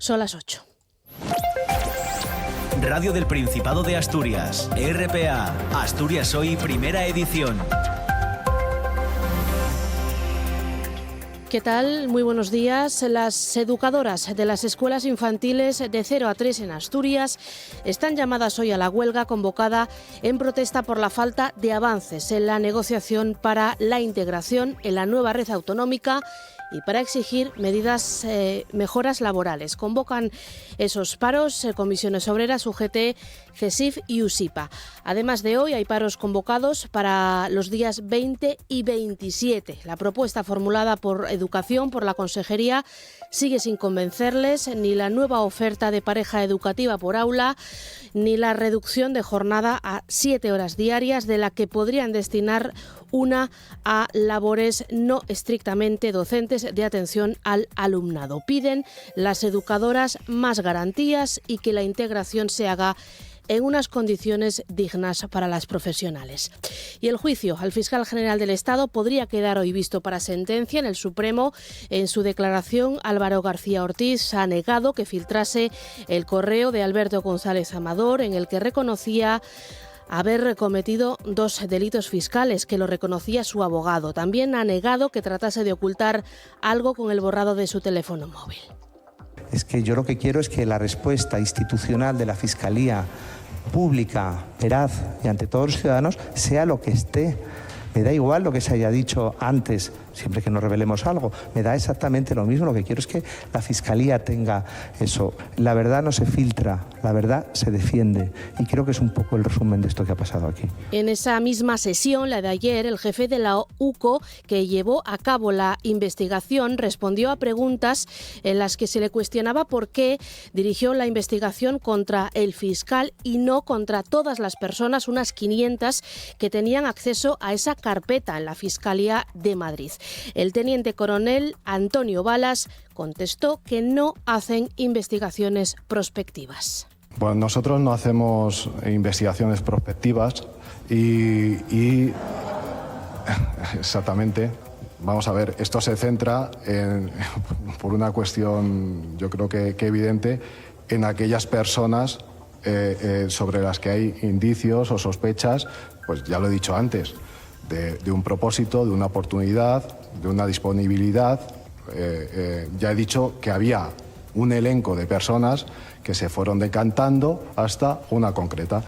Son las 8. Radio del Principado de Asturias, RPA, Asturias Hoy, primera edición. ¿Qué tal? Muy buenos días. Las educadoras de las escuelas infantiles de 0 a 3 en Asturias están llamadas hoy a la huelga convocada en protesta por la falta de avances en la negociación para la integración en la nueva red autonómica y para exigir mejoras laborales. Convocan esos paros Comisiones Obreras, UGT, CESIF y USIPA. Además de hoy, hay paros convocados para los días 20 y 27. La propuesta formulada por Educación, por la Consejería, sigue sin convencerles ni la nueva oferta de pareja educativa por aula, ni la reducción de jornada a 7 horas diarias, de la que podrían destinar una a labores no estrictamente docentes de atención al alumnado. Piden las educadoras más garantías y que la integración se haga en unas condiciones dignas para las profesionales. Y el juicio al fiscal general del Estado podría quedar hoy visto para sentencia en el Supremo. En su declaración, Álvaro García Ortiz ha negado que filtrase el correo de Alberto González Amador en el que reconocía haber cometido 2 delitos fiscales, que lo reconocía su abogado. También ha negado que tratase de ocultar algo con el borrado de su teléfono móvil. Es que yo lo que quiero es que la respuesta institucional de la Fiscalía, pública, veraz y ante todos los ciudadanos, sea lo que esté. Me da igual lo que se haya dicho antes, siempre que no revelemos algo. Me da exactamente lo mismo. Lo que quiero es que la Fiscalía tenga eso. La verdad no se filtra, la verdad se defiende. Y creo que es un poco el resumen de esto que ha pasado aquí. En esa misma sesión, la de ayer, el jefe de la UCO, que llevó a cabo la investigación, respondió a preguntas en las que se le cuestionaba por qué dirigió la investigación contra el fiscal y no contra todas las personas, unas 500, que tenían acceso a esa carpeta en la Fiscalía de Madrid. El teniente coronel Antonio Balas contestó que no hacen investigaciones prospectivas. Bueno, nosotros no hacemos investigaciones prospectivas y exactamente, vamos a ver, esto se centra por una cuestión, yo creo que evidente, en aquellas personas sobre las que hay indicios o sospechas, pues ya lo he dicho antes, de un propósito, de una oportunidad, de una disponibilidad. Ya he dicho que había un elenco de personas que se fueron decantando hasta una concreta.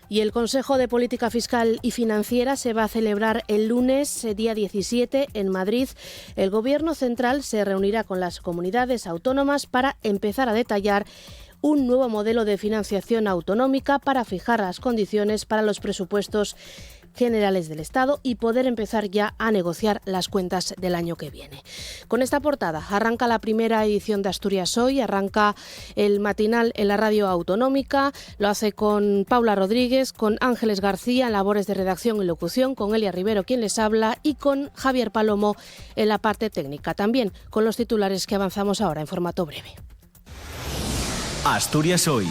Y el Consejo de Política Fiscal y Financiera se va a celebrar el lunes, día 17, en Madrid. El Gobierno central se reunirá con las comunidades autónomas para empezar a detallar un nuevo modelo de financiación autonómica para fijar las condiciones para los presupuestos generales del Estado y poder empezar ya a negociar las cuentas del año que viene. Con esta portada arranca la primera edición de Asturias Hoy, arranca el matinal en la radio autonómica, lo hace con Paula Rodríguez, con Ángeles García en labores de redacción y locución, con Elia Rivero quien les habla y con Javier Palomo en la parte técnica. También con los titulares que avanzamos ahora en formato breve. Asturias Hoy.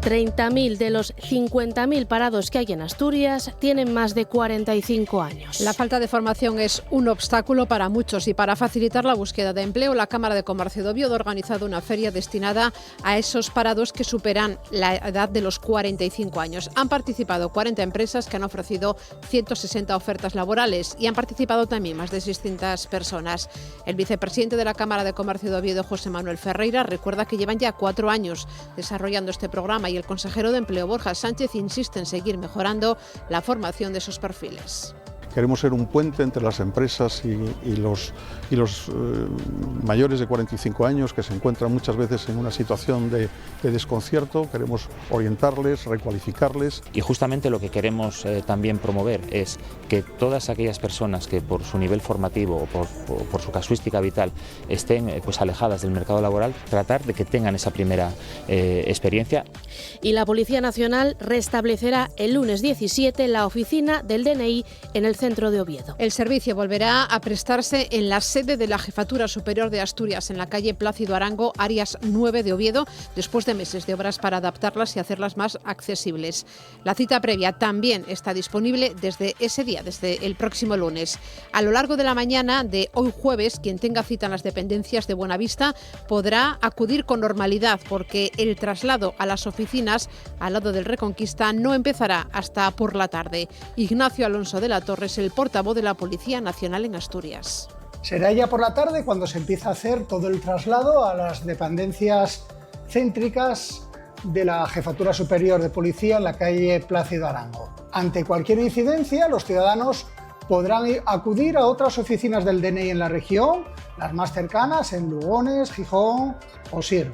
30.000 de los 50.000 parados que hay en Asturias tienen más de 45 años. La falta de formación es un obstáculo para muchos y para facilitar la búsqueda de empleo, la Cámara de Comercio de Oviedo ha organizado una feria destinada a esos parados que superan la edad de los 45 años. Han participado 40 empresas que han ofrecido 160 ofertas laborales y han participado también más de 600 personas. El vicepresidente de la Cámara de Comercio de Oviedo, José Manuel Ferreira, recuerda que llevan ya 4 años desarrollando este programa y el consejero de Empleo, Borja Sánchez, insiste en seguir mejorando la formación de esos perfiles. Queremos ser un puente entre las empresas y los mayores de 45 años que se encuentran muchas veces en una situación de desconcierto. Queremos orientarles, recualificarles. Y justamente lo que queremos también promover es que todas aquellas personas que por su nivel formativo o por su casuística vital estén alejadas del mercado laboral, tratar de que tengan esa primera experiencia. Y la Policía Nacional restablecerá el lunes 17 la oficina del DNI en el centro de Oviedo. El servicio volverá a prestarse en la sede de la Jefatura Superior de Asturias, en la calle Plácido Arango, áreas 9 de Oviedo, después de meses de obras para adaptarlas y hacerlas más accesibles. La cita previa también está disponible desde ese día, desde el próximo lunes. A lo largo de la mañana de hoy jueves, quien tenga cita en las dependencias de Buenavista podrá acudir con normalidad, porque el traslado a las oficinas al lado del Reconquista no empezará hasta por la tarde. Ignacio Alonso de la Torre es el portavoz de la Policía Nacional en Asturias. Será ya por la tarde cuando se empieza a hacer todo el traslado a las dependencias céntricas de la Jefatura Superior de Policía en la calle Plácido Arango. Ante cualquier incidencia, los ciudadanos podrán acudir a otras oficinas del DNI en la región, las más cercanas en Lugones, Gijón o Sir.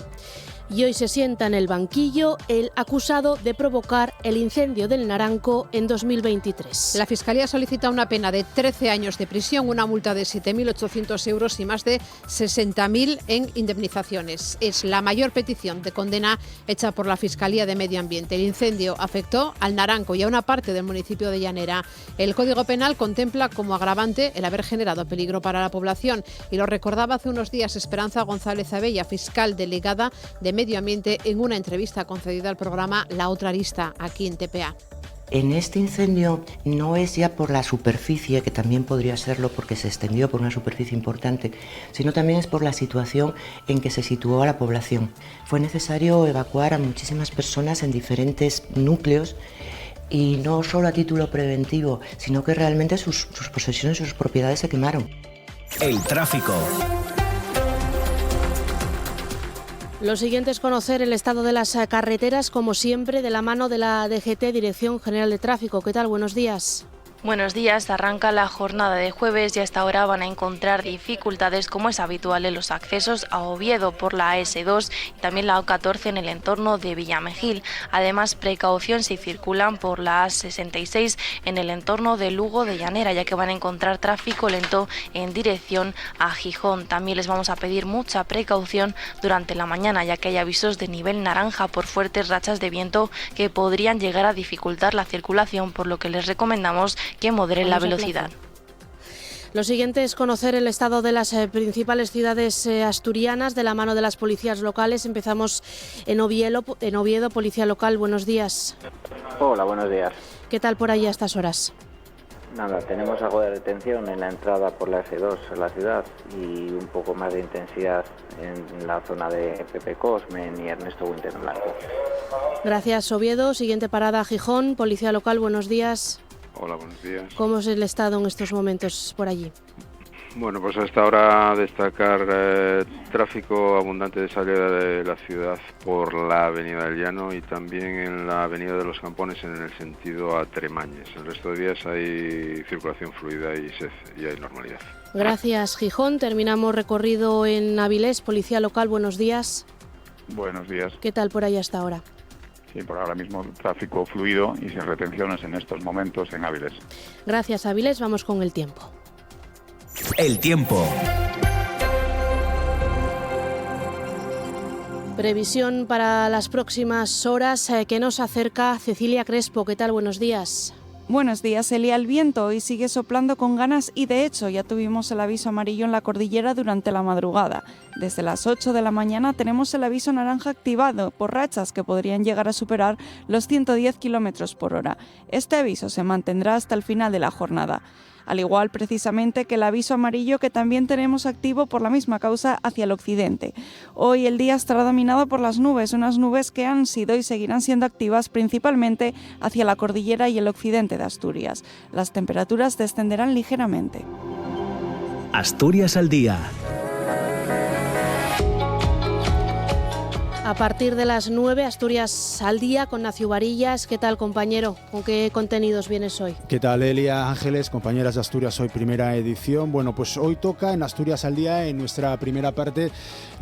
Y hoy se sienta en el banquillo el acusado de provocar el incendio del Naranco en 2023. La Fiscalía solicita una pena de 13 años de prisión, una multa de 7.800 euros y más de 60.000 en indemnizaciones. Es la mayor petición de condena hecha por la Fiscalía de Medio Ambiente. El incendio afectó al Naranco y a una parte del municipio de Llanera. El Código Penal contempla como agravante el haber generado peligro para la población, y lo recordaba hace unos días Esperanza González Abella, fiscal delegada de Medio Ambiente, en una entrevista concedida al programa La Otra Arista, aquí en TPA. En este incendio no es ya por la superficie, que también podría serlo porque se extendió por una superficie importante, sino también es por la situación en que se situó a la población. Fue necesario evacuar a muchísimas personas en diferentes núcleos, y no solo a título preventivo, sino que realmente sus posesiones y sus propiedades se quemaron. El tráfico. Lo siguiente es conocer el estado de las carreteras, como siempre, de la mano de la DGT, Dirección General de Tráfico. ¿Qué tal? Buenos días. Buenos días, arranca la jornada de jueves y hasta ahora van a encontrar dificultades, como es habitual, en los accesos a Oviedo por la AS2 y también la A14 en el entorno de Villamejil. Además, precaución si circulan por la A66 en el entorno de Lugo de Llanera, ya que van a encontrar tráfico lento en dirección a Gijón. También les vamos a pedir mucha precaución durante la mañana, ya que hay avisos de nivel naranja por fuertes rachas de viento que podrían llegar a dificultar la circulación, por lo que les recomendamos que moderen la velocidad. Lo siguiente es conocer el estado de las principales ciudades asturianas de la mano de las policías locales. Empezamos en Oviedo, Policía Local. Buenos días. Hola, buenos días. ¿Qué tal por ahí a estas horas? Nada, tenemos algo de detención en la entrada por la F2 a la ciudad y un poco más de intensidad en la zona de Pepe Cosmen y Ernesto Winter Blanco. Gracias, Oviedo. Siguiente parada, Gijón. Policía Local, buenos días. Hola, buenos días. ¿Cómo es el estado en estos momentos por allí? Bueno, pues hasta ahora destacar tráfico abundante de salida de la ciudad por la Avenida del Llano y también en la Avenida de los Campones en el sentido a Tremañes. El resto de días hay circulación fluida y hay normalidad. Gracias, Gijón. Terminamos recorrido en Avilés. Policía Local, buenos días. Buenos días. ¿Qué tal por ahí hasta ahora? Sí, por ahora mismo tráfico fluido y sin retenciones en estos momentos en Avilés. Gracias, Avilés. Vamos con el tiempo. El tiempo. Previsión para las próximas horas que nos acerca Cecilia Crespo. ¿Qué tal? Buenos días. Buenos días, Elia. El viento hoy sigue soplando con ganas y de hecho ya tuvimos el aviso amarillo en la cordillera durante la madrugada. Desde las 8 de la mañana tenemos el aviso naranja activado por rachas que podrían llegar a superar los 110 km por hora. Este aviso se mantendrá hasta el final de la jornada. Al igual precisamente que el aviso amarillo que también tenemos activo por la misma causa hacia el occidente. Hoy el día estará dominado por las nubes, unas nubes que han sido y seguirán siendo activas principalmente hacia la cordillera y el occidente de Asturias. Las temperaturas descenderán ligeramente. Asturias al día. A partir de las 9, Asturias al día con Nacio Varillas. ¿Qué tal, compañero? ¿Con qué contenidos vienes hoy? ¿Qué tal, Elia? Ángeles, compañeras de Asturias Hoy, primera edición. Bueno, pues hoy toca en Asturias al día, en nuestra primera parte,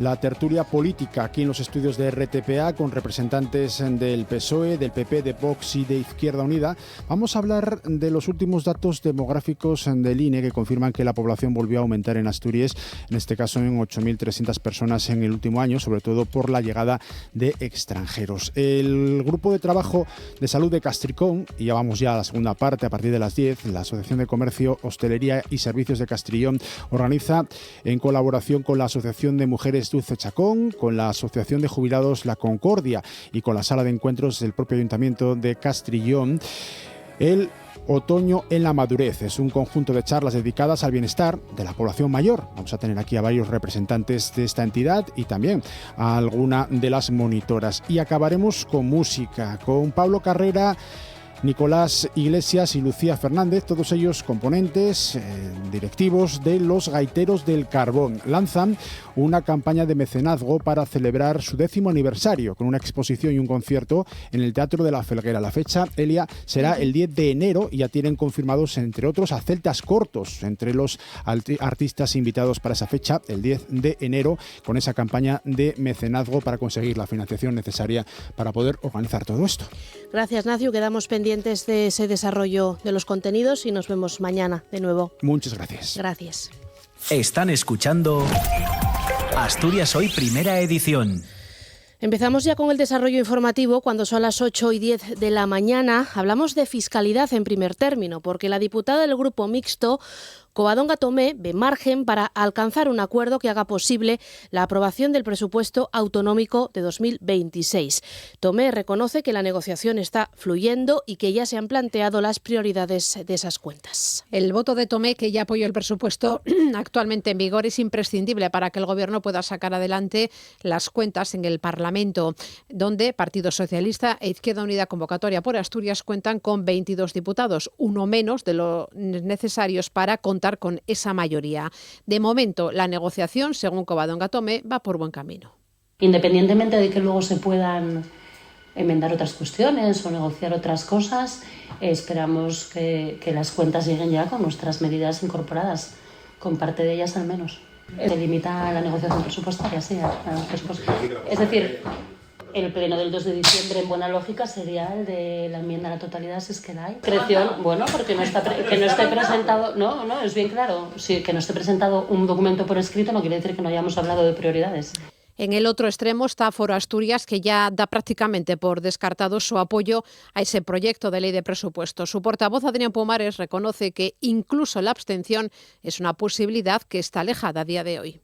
la tertulia política aquí en los estudios de RTPA con representantes del PSOE, del PP, de Vox y de Izquierda Unida. Vamos a hablar de los últimos datos demográficos del INE que confirman que la población volvió a aumentar en Asturias, en este caso en 8.300 personas en el último año, sobre todo por la llegada llegada de extranjeros. El Grupo de Trabajo de Salud de Castricón, y ya vamos a la segunda parte a partir de las 10, la Asociación de Comercio, Hostelería y Servicios de Castrillón organiza, en colaboración con la Asociación de Mujeres Dulce Chacón, con la Asociación de Jubilados La Concordia y con la Sala de Encuentros del propio Ayuntamiento de Castrillón, el Otoño en la Madurez. Es un conjunto de charlas dedicadas al bienestar de la población mayor. Vamos a tener aquí a varios representantes de esta entidad y también a alguna de las monitoras. Y acabaremos con música, con Pablo Carrera, Nicolás Iglesias y Lucía Fernández, todos ellos componentes directivos de Los Gaiteros del Carbón. Lanzan una campaña de mecenazgo para celebrar su 10º aniversario, con una exposición y un concierto en el Teatro de la Felguera. La fecha, Elia, será el 10 de enero y ya tienen confirmados, entre otros, a Celtas Cortos, entre los artistas invitados para esa fecha, el 10 de enero, con esa campaña de mecenazgo para conseguir la financiación necesaria para poder organizar todo esto. Gracias, Nacio. Quedamos pendientes de ese desarrollo de los contenidos y nos vemos mañana de nuevo. Muchas gracias. Gracias. Están escuchando Asturias Hoy, primera edición. Empezamos ya con el desarrollo informativo cuando son las 8:10 de la mañana. Hablamos de fiscalidad en primer término, porque la diputada del Grupo Mixto, Covadonga Tomé, ve margen para alcanzar un acuerdo que haga posible la aprobación del presupuesto autonómico de 2026. Tomé reconoce que la negociación está fluyendo y que ya se han planteado las prioridades de esas cuentas. El voto de Tomé, que ya apoyó el presupuesto actualmente en vigor, es imprescindible para que el Gobierno pueda sacar adelante las cuentas en el Parlamento, donde Partido Socialista e Izquierda Unida Convocatoria por Asturias cuentan con 22 diputados, uno menos de los necesarios para contar con esa mayoría. De momento, la negociación, según Covadonga Tomé, va por buen camino. Independientemente de que luego se puedan enmendar otras cuestiones o negociar otras cosas, esperamos que las cuentas lleguen ya con nuestras medidas incorporadas, con parte de ellas al menos. Se limita a la negociación presupuestaria, sí, a los presupuestos. Es decir, el pleno del 2 de diciembre, en buena lógica, sería el de la enmienda a la totalidad, si es que la hay. Creación, bueno, porque no esté presentado, no, es bien claro, sí, que no esté presentado un documento por escrito no quiere decir que no hayamos hablado de prioridades. En el otro extremo está Foro Asturias, que ya da prácticamente por descartado su apoyo a ese proyecto de ley de presupuestos. Su portavoz, Adrián Pumares, reconoce que incluso la abstención es una posibilidad que está alejada a día de hoy.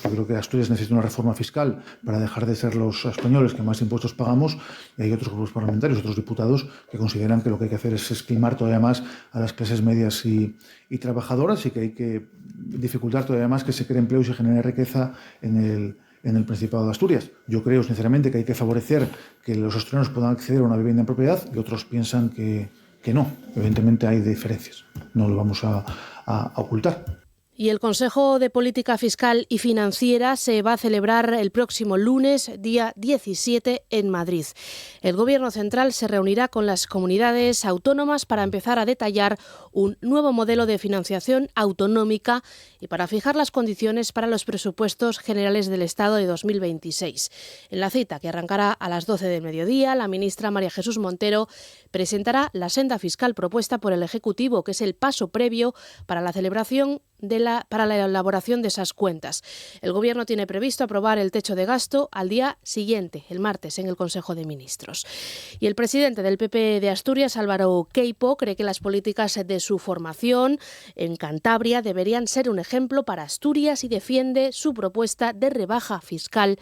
Yo creo que Asturias necesita una reforma fiscal para dejar de ser los españoles que más impuestos pagamos, y hay otros grupos parlamentarios, otros diputados que consideran que lo que hay que hacer es esquilmar todavía más a las clases medias y trabajadoras, y que hay que dificultar todavía más que se cree empleo y se genere riqueza en el Principado de Asturias. Yo creo sinceramente que hay que favorecer que los asturianos puedan acceder a una vivienda en propiedad, y otros piensan que no. Evidentemente hay diferencias, no lo vamos a ocultar. Y el Consejo de Política Fiscal y Financiera se va a celebrar el próximo lunes, día 17, en Madrid. El Gobierno central se reunirá con las comunidades autónomas para empezar a detallar un nuevo modelo de financiación autonómica y para fijar las condiciones para los presupuestos generales del Estado de 2026. En la cita, que arrancará a las 12 del mediodía, la ministra María Jesús Montero presentará la senda fiscal propuesta por el Ejecutivo, que es el paso previo para la celebración para la elaboración de esas cuentas. El Gobierno tiene previsto aprobar el techo de gasto al día siguiente, el martes, en el Consejo de Ministros. Y el presidente del PP de Asturias, Álvaro Queipo, cree que las políticas de su formación en Cantabria deberían ser un ejemplo para Asturias y defiende su propuesta de rebaja fiscal.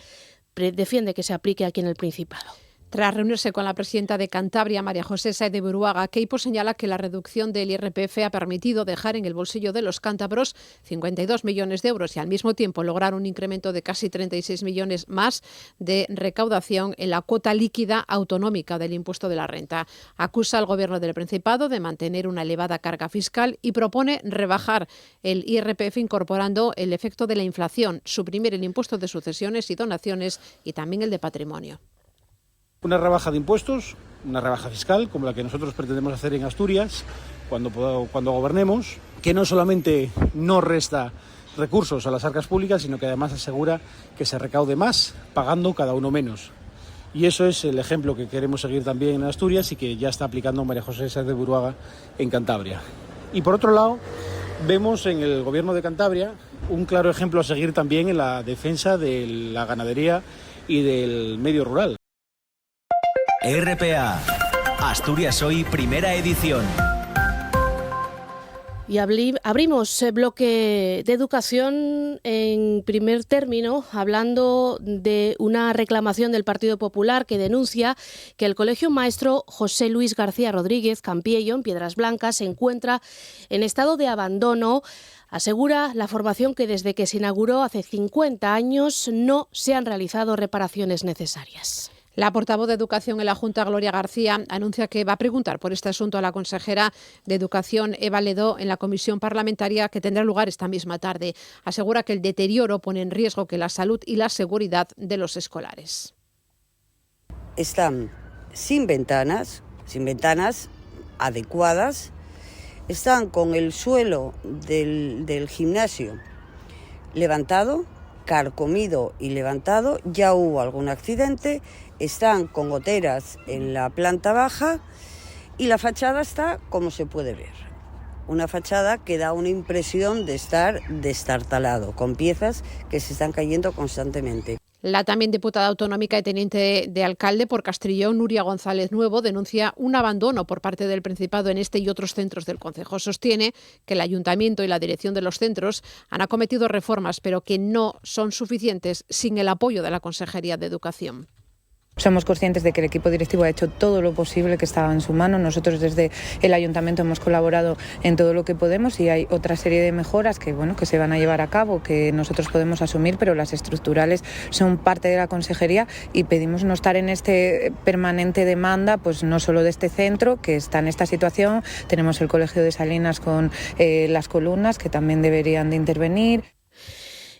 Defiende que se aplique aquí en el Principado. Tras reunirse con la presidenta de Cantabria, María José Sáez de Buruaga, Queipo señala que la reducción del IRPF ha permitido dejar en el bolsillo de los cántabros 52 millones de euros y al mismo tiempo lograr un incremento de casi 36 millones más de recaudación en la cuota líquida autonómica del impuesto de la renta. Acusa al Gobierno del Principado de mantener una elevada carga fiscal y propone rebajar el IRPF incorporando el efecto de la inflación, suprimir el impuesto de sucesiones y donaciones y también el de patrimonio. Una rebaja de impuestos, una rebaja fiscal, como la que nosotros pretendemos hacer en Asturias cuando gobernemos, que no solamente no resta recursos a las arcas públicas, sino que además asegura que se recaude más, pagando cada uno menos. Y eso es el ejemplo que queremos seguir también en Asturias y que ya está aplicando María José Sáez de Buruaga en Cantabria. Y por otro lado, vemos en el Gobierno de Cantabria un claro ejemplo a seguir también en la defensa de la ganadería y del medio rural. RPA, Asturias Hoy, primera edición. Y abrimos bloque de educación en primer término, hablando de una reclamación del Partido Popular que denuncia que el Colegio Maestro José Luis García Rodríguez Campiello, en Piedras Blancas, se encuentra en estado de abandono. Asegura la formación que desde que se inauguró hace 50 años no se han realizado reparaciones necesarias. La portavoz de Educación en la Junta, Gloria García, anuncia que va a preguntar por este asunto a la consejera de Educación, Eva Ledó, en la comisión parlamentaria que tendrá lugar esta misma tarde. Asegura que el deterioro pone en riesgo que la salud y la seguridad de los escolares. Están sin ventanas adecuadas, están con el suelo del gimnasio levantado, carcomido y levantado, ya hubo algún accidente, están con goteras en la planta baja y la fachada está como se puede ver. Una fachada que da una impresión de estar destartalado, con piezas que se están cayendo constantemente. La también diputada autonómica y teniente de alcalde por Castrillón, Nuria González Nuevo, denuncia un abandono por parte del Principado en este y otros centros del concejo. Sostiene que el ayuntamiento y la dirección de los centros han acometido reformas, pero que no son suficientes sin el apoyo de la Consejería de Educación. Somos conscientes de que el equipo directivo ha hecho todo lo posible que estaba en su mano. Nosotros desde el ayuntamiento hemos colaborado en todo lo que podemos y hay otra serie de mejoras que se van a llevar a cabo, que nosotros podemos asumir, pero las estructurales son parte de la consejería y pedimos no estar en este permanente demanda, pues no solo de este centro que está en esta situación, tenemos el Colegio de Salinas con las columnas que también deberían de intervenir.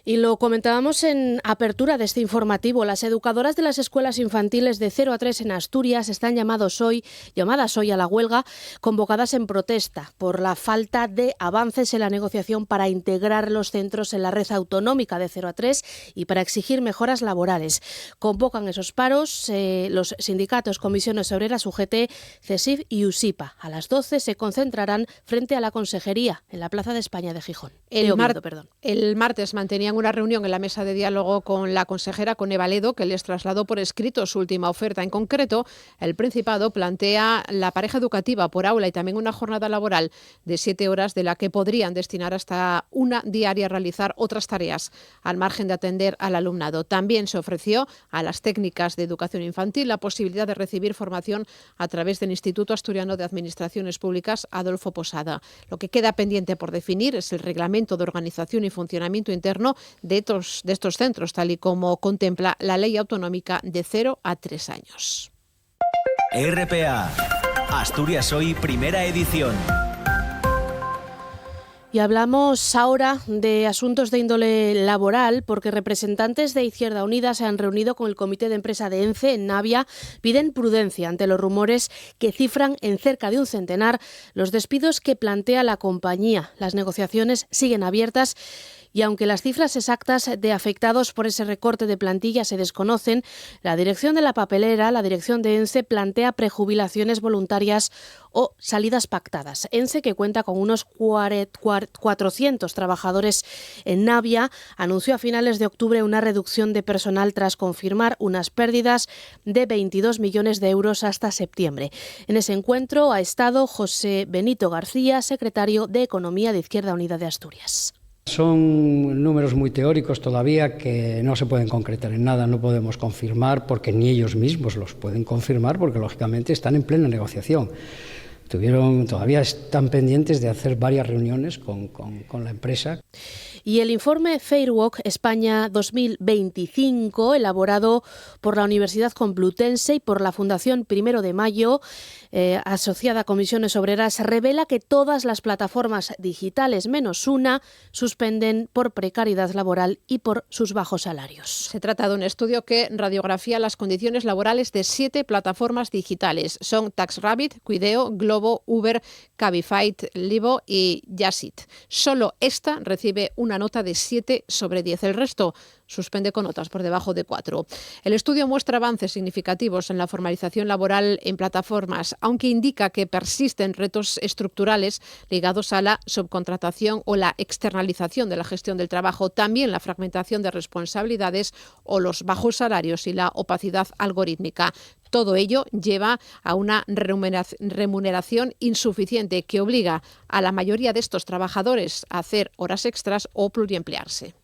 Y lo comentábamos en apertura de este informativo. Las educadoras de las escuelas infantiles de 0 a 3 en Asturias están llamadas hoy a la huelga, convocadas en protesta por la falta de avances en la negociación para integrar los centros en la red autonómica de 0 a 3 y para exigir mejoras laborales. Convocan esos paros los sindicatos Comisiones Obreras, UGT, CESIF y USIPA. A las 12 se concentrarán frente a la Consejería en la Plaza de España de Gijón. El martes mantenían una reunión en la mesa de diálogo con la consejera, con Eva Ledó, que les trasladó por escrito su última oferta. En concreto, el Principado plantea la pareja educativa por aula y también una jornada laboral de 7 horas, de la que podrían destinar hasta una diaria a realizar otras tareas, al margen de atender al alumnado. También se ofreció a las técnicas de educación infantil la posibilidad de recibir formación a través del Instituto Asturiano de Administraciones Públicas Adolfo Posada. Lo que queda pendiente por definir es el reglamento de organización y funcionamiento interno de estos centros, tal y como contempla la ley autonómica de 0 a 3 años. RPA, Asturias Hoy, primera edición. Y hablamos ahora de asuntos de índole laboral, porque representantes de Izquierda Unida se han reunido con el comité de empresa de ENCE en Navia. Piden prudencia ante los rumores que cifran en cerca de un centenar los despidos que plantea la compañía. Las negociaciones siguen abiertas y aunque las cifras exactas de afectados por ese recorte de plantilla se desconocen, la dirección de la papelera, la dirección de ENCE, plantea prejubilaciones voluntarias o salidas pactadas. ENCE, que cuenta con unos 400 trabajadores en Navia, anunció a finales de octubre una reducción de personal tras confirmar unas pérdidas de 22 millones de euros hasta septiembre. En ese encuentro ha estado José Benito García, secretario de Economía de Izquierda Unida de Asturias. Son números muy teóricos todavía que no se pueden concretar en nada, no podemos confirmar porque ni ellos mismos los pueden confirmar porque lógicamente están en plena negociación. Todavía están pendientes de hacer varias reuniones con la empresa. Y el informe Fairwalk España 2025, elaborado por la Universidad Complutense y por la Fundación 1 de Mayo, asociada a Comisiones Obreras, revela que todas las plataformas digitales, menos una, suspenden por precariedad laboral y por sus bajos salarios. Se trata de un estudio que radiografía las condiciones laborales de 7 plataformas digitales. Son TaxRabbit, Quideo, Globo, Uber, Cabify, Livo y Just Eat. Solo esta recibe una nota de 7 sobre 10. El resto suspende con notas por debajo de 4. El estudio muestra avances significativos en la formalización laboral en plataformas, aunque indica que persisten retos estructurales ligados a la subcontratación o la externalización de la gestión del trabajo, también la fragmentación de responsabilidades o los bajos salarios y la opacidad algorítmica. Todo ello lleva a una remuneración insuficiente que obliga a la mayoría de estos trabajadores a hacer horas extras o pluriemplearse.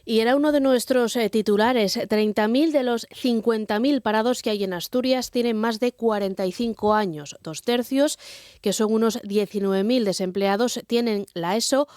Y era uno de nuestros titulares. 30.000 de los 50.000 parados que hay en Asturias tienen más de 45 años. 2/3, que son unos 19.000 desempleados, tienen la ESO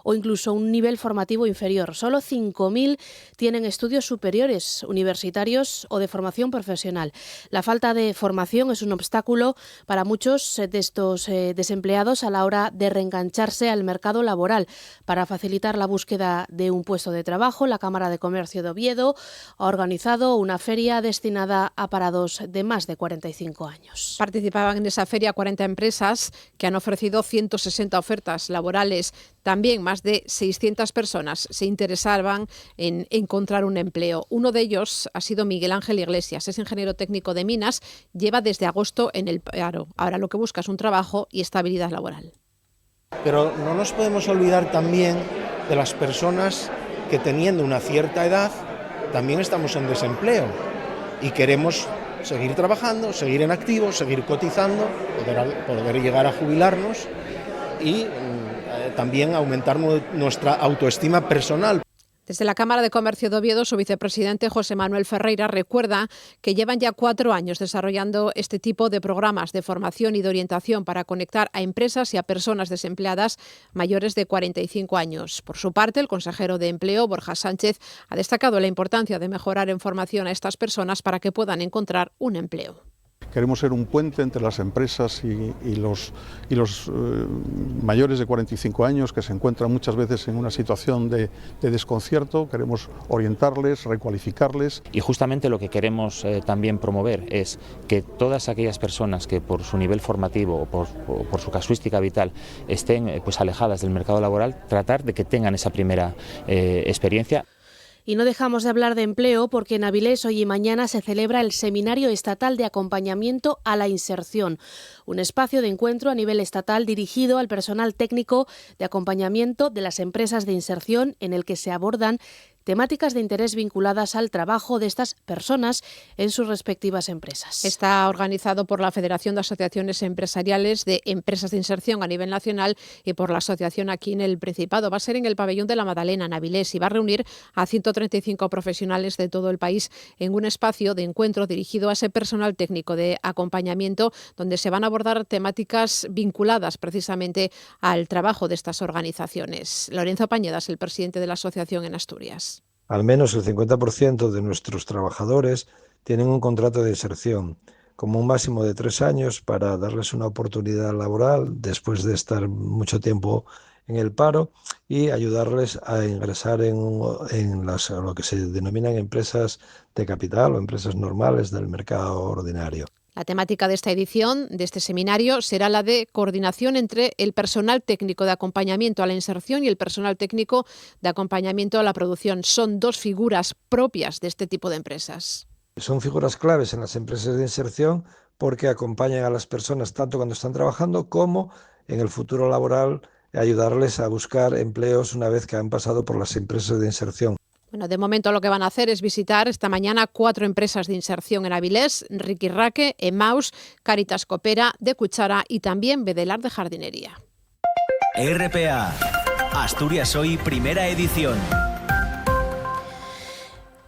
o incluso un nivel formativo inferior. Solo 5.000 tienen estudios superiores, universitarios o de formación profesional. La falta de formación es un obstáculo para muchos de estos desempleados a la hora de reengancharse al mercado laboral. Para facilitar la búsqueda de un puesto de trabajo, la Cámara de Comercio de Oviedo ha organizado una feria destinada a parados de más de 45 años. Participaban en esa feria 40 empresas que han ofrecido 160 ofertas laborales. También más de 600 personas se interesaban en encontrar un empleo. Uno de ellos ha sido Miguel Ángel Iglesias, es ingeniero técnico de minas, lleva desde agosto en el paro. Ahora lo que busca es un trabajo y estabilidad laboral. Pero no nos podemos olvidar también de las personas que, teniendo una cierta edad, también estamos en desempleo y queremos seguir trabajando, seguir en activo, seguir cotizando, poder llegar a jubilarnos y también aumentar nuestra autoestima personal. Desde la Cámara de Comercio de Oviedo, su vicepresidente José Manuel Ferreira recuerda que llevan ya 4 años desarrollando este tipo de programas de formación y de orientación para conectar a empresas y a personas desempleadas mayores de 45 años. Por su parte, el consejero de Empleo, Borja Sánchez, ha destacado la importancia de mejorar en formación a estas personas para que puedan encontrar un empleo. Queremos ser un puente entre las empresas y los mayores de 45 años que se encuentran muchas veces en una situación de desconcierto. Queremos orientarles, recualificarles. Y justamente lo que queremos también promover es que todas aquellas personas que por su nivel formativo o por su casuística vital estén pues alejadas del mercado laboral, tratar de que tengan esa primera experiencia. Y no dejamos de hablar de empleo porque en Avilés hoy y mañana se celebra el Seminario Estatal de Acompañamiento a la Inserción, un espacio de encuentro a nivel estatal dirigido al personal técnico de acompañamiento de las empresas de inserción, en el que se abordan temáticas de interés vinculadas al trabajo de estas personas en sus respectivas empresas. Está organizado por la Federación de Asociaciones Empresariales de Empresas de Inserción a nivel nacional y por la asociación aquí en el Principado. Va a ser en el Pabellón de la Madalena, en Avilés, y va a reunir a 135 profesionales de todo el país en un espacio de encuentro dirigido a ese personal técnico de acompañamiento, donde se van a abordar temáticas vinculadas precisamente al trabajo de estas organizaciones. Lorenzo Pañeda es el presidente de la asociación en Asturias. Al menos el 50% de nuestros trabajadores tienen un contrato de inserción, como un máximo de 3 años, para darles una oportunidad laboral después de estar mucho tiempo en el paro y ayudarles a ingresar en lo que se denominan empresas de capital o empresas normales del mercado ordinario. La temática de esta edición, de este seminario, será la de coordinación entre el personal técnico de acompañamiento a la inserción y el personal técnico de acompañamiento a la producción. Son 2 figuras propias de este tipo de empresas. Son figuras claves en las empresas de inserción porque acompañan a las personas tanto cuando están trabajando como en el futuro laboral, ayudarles a buscar empleos una vez que han pasado por las empresas de inserción. Bueno, de momento lo que van a hacer es visitar esta mañana 4 empresas de inserción en Avilés: Riquirraque, Emaus, Caritas Coopera, De Cuchara y también Bedelar de Jardinería. RPA, Asturias Hoy, primera edición.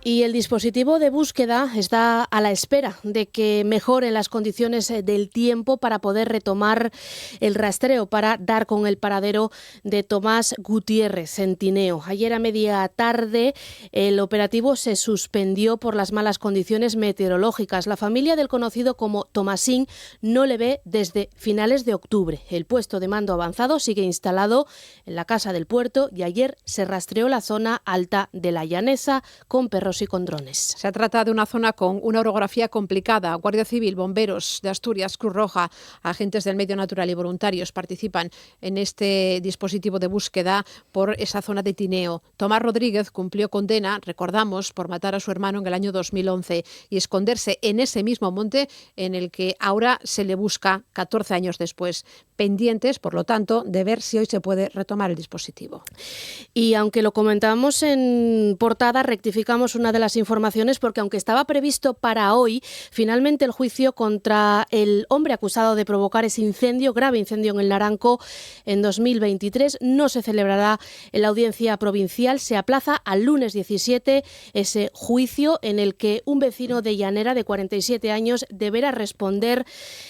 Y el dispositivo de búsqueda está a la espera de que mejoren las condiciones del tiempo para poder retomar el rastreo, para dar con el paradero de Tomás Gutiérrez en Tineo. Ayer a media tarde el operativo se suspendió por las malas condiciones meteorológicas. La familia del conocido como Tomasín no le ve desde finales de octubre. El puesto de mando avanzado sigue instalado en la Casa del Puerto y ayer se rastreó la zona alta de la Llaneza con perros helicópteros y con drones. Se trata de una zona con una orografía complicada. Guardia Civil, bomberos de Asturias, Cruz Roja, agentes del medio natural y voluntarios participan en este dispositivo de búsqueda por esa zona de Tineo. Tomás Rodríguez cumplió condena, recordamos, por matar a su hermano en el año 2011 y esconderse en ese mismo monte en el que ahora se le busca 14 años después. Pendientes, por lo tanto, de ver si hoy se puede retomar el dispositivo. Y aunque lo comentábamos en portada, rectificamos una de las informaciones porque aunque estaba previsto para hoy, finalmente el juicio contra el hombre acusado de provocar ese incendio, grave incendio en el Naranco en 2023, no se celebrará en la audiencia provincial. Se aplaza al lunes 17 ese juicio en el que un vecino de Llanera de 47 años deberá responder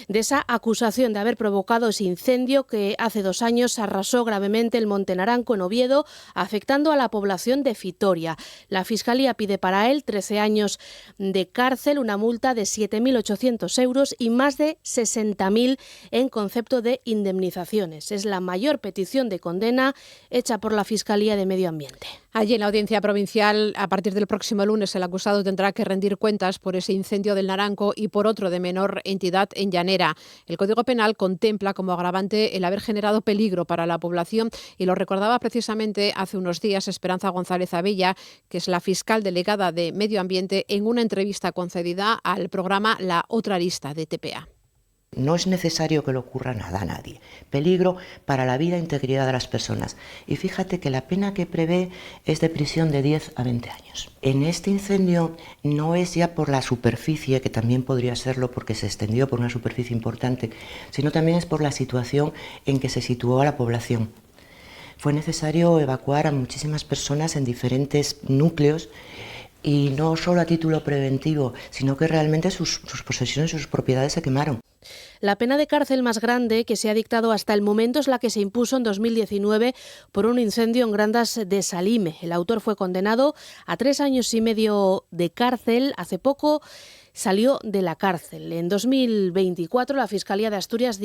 de esa acusación de haber provocado ese incendio que hace 2 años arrasó gravemente el Monte Naranco en Oviedo, afectando a la población de Fitoria. La Fiscalía pide para él 13 años de cárcel, una multa de 7.800 euros y más de 60.000 en concepto de indemnizaciones. Es la mayor petición de condena hecha por la Fiscalía de Medio Ambiente. Allí en la audiencia provincial, a partir del próximo lunes, el acusado tendrá que rendir cuentas por ese incendio del Naranco y por otro de menor entidad en Llanera. El Código Penal contempla como agravante el haber generado peligro para la población y lo recordaba precisamente hace unos días Esperanza González Abella, que es la fiscal delegada de Medio Ambiente, en una entrevista concedida al programa La Otra Arista de TPA. No es necesario que le ocurra nada a nadie. Peligro para la vida e integridad de las personas. Y fíjate que la pena que prevé es de prisión de 10 a 20 años. En este incendio no es ya por la superficie, que también podría serlo porque se extendió por una superficie importante, sino también es por la situación en que se situó a la población. Fue necesario evacuar a muchísimas personas en diferentes núcleos y no solo a título preventivo, sino que realmente sus posesiones, sus propiedades se quemaron. La pena de cárcel más grande que se ha dictado hasta el momento es la que se impuso en 2019 por un incendio en Grandas de Salime. El autor fue condenado a 3 años y medio de cárcel. Hace poco salió de la cárcel. En 2024 la Fiscalía de Asturias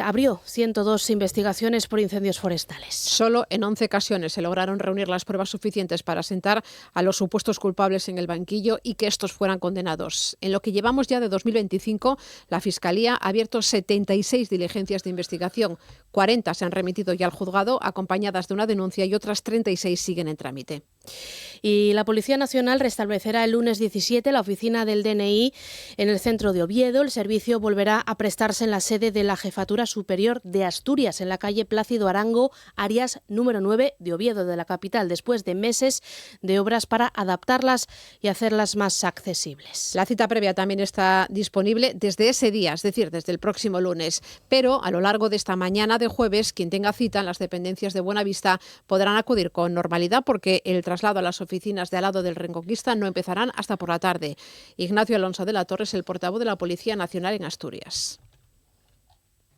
abrió 102 investigaciones por incendios forestales. Solo en 11 ocasiones se lograron reunir las pruebas suficientes para sentar a los supuestos culpables en el banquillo y que estos fueran condenados. En lo que llevamos ya de 2025, la Fiscalía ha abierto 76 diligencias de investigación. 40 se han remitido ya al juzgado, acompañadas de una denuncia, y otras 36 siguen en trámite. Y la Policía Nacional restablecerá el lunes 17 la oficina del DNI en el centro de Oviedo. El servicio volverá a prestarse en la sede de la Jefatura Superior de Asturias, en la calle Plácido Arango, Arias número 9 de Oviedo, de la capital, después de meses de obras para adaptarlas y hacerlas más accesibles. La cita previa también está disponible desde ese día, es decir, desde el próximo lunes. Pero a lo largo de esta mañana de jueves, quien tenga cita en las dependencias de Buenavista podrán acudir con normalidad porque el traslado a las oficinas de al lado del Reconquista no empezarán hasta por la tarde. Ignacio Alonso de la Torre es el portavoz de la Policía Nacional en Asturias.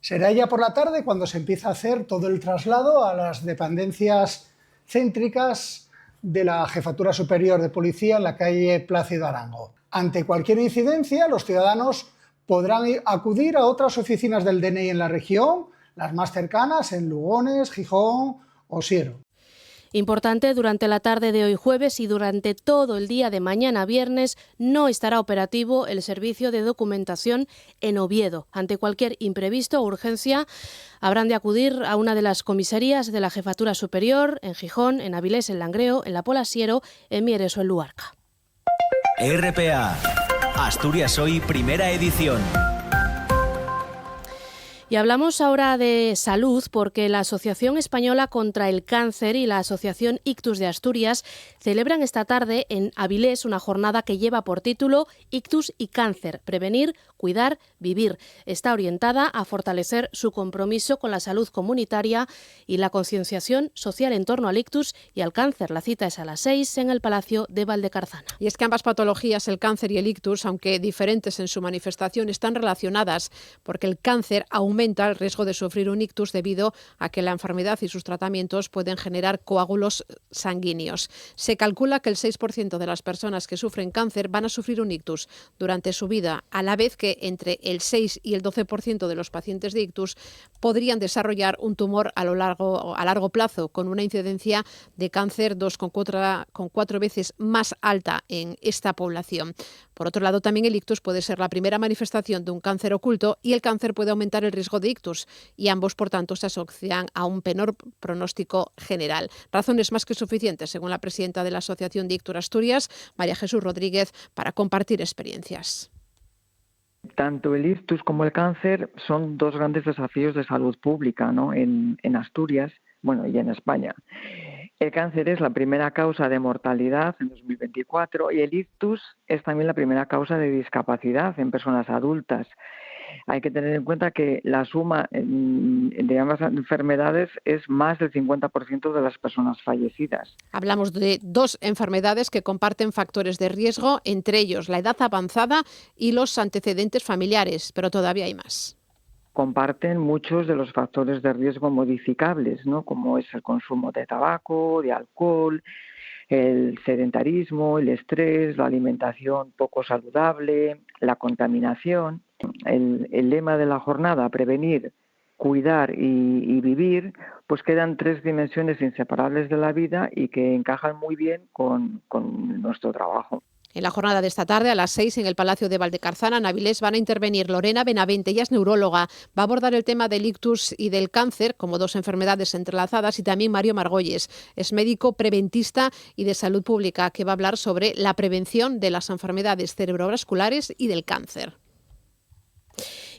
Será ya por la tarde cuando se empieza a hacer todo el traslado a las dependencias céntricas de la Jefatura Superior de Policía en la calle Plácido Arango. Ante cualquier incidencia, los ciudadanos podrán acudir a otras oficinas del DNI en la región, las más cercanas en Lugones, Gijón o Siero. Importante, durante la tarde de hoy jueves y durante todo el día de mañana viernes no estará operativo el servicio de documentación en Oviedo. Ante cualquier imprevisto o urgencia habrán de acudir a una de las comisarías de la Jefatura Superior en Gijón, en Avilés, en Langreo, en La Pola Siero, en Mieres o en Luarca. RPA, Asturias Hoy, primera edición. Y hablamos ahora de salud porque la Asociación Española contra el Cáncer y la Asociación Ictus de Asturias celebran esta tarde en Avilés una jornada que lleva por título Ictus y Cáncer, prevenir, cuidar, vivir. Está orientada a fortalecer su compromiso con la salud comunitaria y la concienciación social en torno al ictus y al cáncer. La cita es a las 6 en el Palacio de Valdecarzana. Y es que ambas patologías, el cáncer y el ictus, aunque diferentes en su manifestación, están relacionadas porque el cáncer aumenta aumenta el riesgo de sufrir un ictus debido a que la enfermedad y sus tratamientos pueden generar coágulos sanguíneos. Se calcula que el 6% de las personas que sufren cáncer van a sufrir un ictus durante su vida, a la vez que entre el 6 y el 12% de los pacientes de ictus podrían desarrollar un tumor a largo plazo, con una incidencia de cáncer 2,4 veces más alta en esta población. Por otro lado, también el ictus puede ser la primera manifestación de un cáncer oculto y el cáncer puede aumentar el riesgo de ictus, y ambos, por tanto, se asocian a un menor pronóstico general. Razones más que suficientes, según la presidenta de la Asociación de Ictus Asturias, María Jesús Rodríguez, para compartir experiencias. Tanto el ictus como el cáncer son dos grandes desafíos de salud pública, ¿no? en Asturias, y en España. El cáncer es la primera causa de mortalidad en 2024 y el ictus es también la primera causa de discapacidad en personas adultas. Hay que tener en cuenta que la suma de ambas enfermedades es más del 50% de las personas fallecidas. Hablamos de dos enfermedades que comparten factores de riesgo, entre ellos la edad avanzada y los antecedentes familiares, pero todavía hay más. Comparten muchos de los factores de riesgo modificables, ¿no? Como es el consumo de tabaco, de alcohol, el sedentarismo, el estrés, la alimentación poco saludable, la contaminación. El lema de la jornada, prevenir, cuidar y vivir, pues quedan tres dimensiones inseparables de la vida y que encajan muy bien con nuestro trabajo. En la jornada de esta tarde, a las 6, en el Palacio de Valdecarzana, en Avilés, van a intervenir Lorena Benavente, ella es neuróloga, va a abordar el tema del ictus y del cáncer como dos enfermedades entrelazadas, y también Mario Margolles, es médico preventista y de salud pública, que va a hablar sobre la prevención de las enfermedades cerebrovasculares y del cáncer.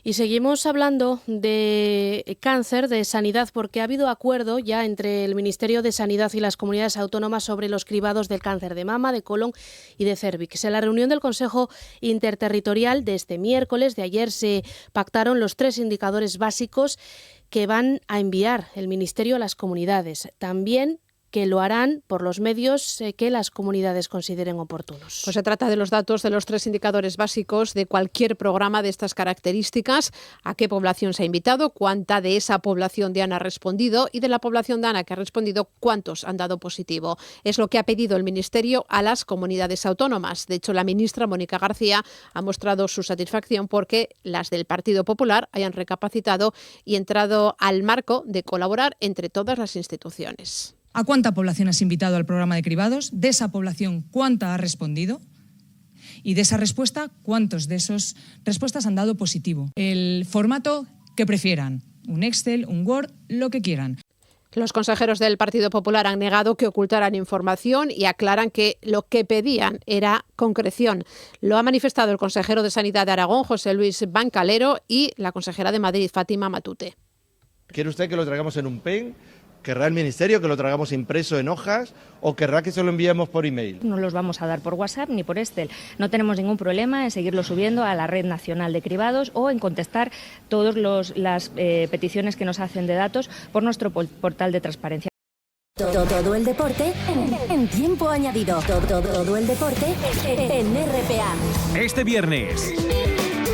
Y seguimos hablando de cáncer, de sanidad, porque ha habido acuerdo ya entre el Ministerio de Sanidad y las comunidades autónomas sobre los cribados del cáncer de mama, de colon y de cérvix. En la reunión del Consejo Interterritorial de este miércoles, de ayer, se pactaron los 3 indicadores básicos que van a enviar el Ministerio a las comunidades. También que lo harán por los medios que las comunidades consideren oportunos. Pues se trata de los datos de los 3 indicadores básicos de cualquier programa de estas características: a qué población se ha invitado, cuánta de esa población DANA ha respondido, y de la población DANA que ha respondido, cuántos han dado positivo. Es lo que ha pedido el Ministerio a las comunidades autónomas. De hecho, la ministra Mónica García ha mostrado su satisfacción porque las del Partido Popular hayan recapacitado y entrado al marco de colaborar entre todas las instituciones. ¿A cuánta población has invitado al programa de cribados? De esa población, ¿cuánta ha respondido? Y de esa respuesta, ¿cuántos de esas respuestas han dado positivo? El formato que prefieran, un Excel, un Word, lo que quieran. Los consejeros del Partido Popular han negado que ocultaran información y aclaran que lo que pedían era concreción. Lo ha manifestado el consejero de Sanidad de Aragón, José Luis Bancalero, y la consejera de Madrid, Fátima Matute. ¿Quiere usted que lo traigamos en un pen? ¿Querrá el Ministerio que lo traigamos impreso en hojas o querrá que se lo enviemos por email? No los vamos a dar por WhatsApp ni por Excel. No tenemos ningún problema en seguirlo subiendo a la Red Nacional de Cribados o en contestar todas las peticiones que nos hacen de datos por nuestro portal de transparencia. Todo el deporte en tiempo añadido. Todo el deporte en RPA. Este viernes,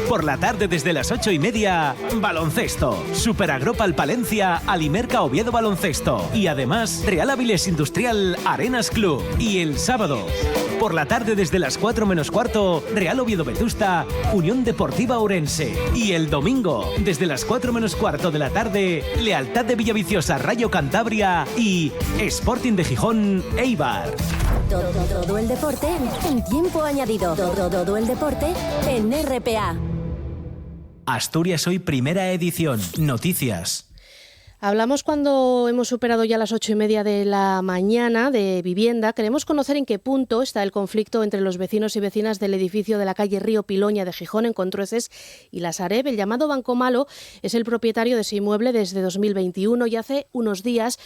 por la tarde, desde las 8:30, baloncesto. Superagropal Palencia, Alimerca Oviedo Baloncesto. Y además, Real Avilés Industrial Arenas Club. Y el sábado, por la tarde, desde las 4 menos cuarto, Real Oviedo Vetusta, Unión Deportiva Ourense. Y el domingo, desde las 4 menos cuarto de la tarde, Lealtad de Villaviciosa Rayo Cantabria y Sporting de Gijón Eibar. Todo el deporte en tiempo añadido. Todo el deporte en RPA. Asturias Hoy, primera edición. Noticias. Hablamos cuando hemos superado ya las 8:30 de la mañana de vivienda. Queremos conocer en qué punto está el conflicto entre los vecinos y vecinas del edificio de la calle Río Piloña de Gijón, en Contrueces y La Sareb. El llamado Banco Malo es el propietario de ese inmueble desde 2021 y hace unos días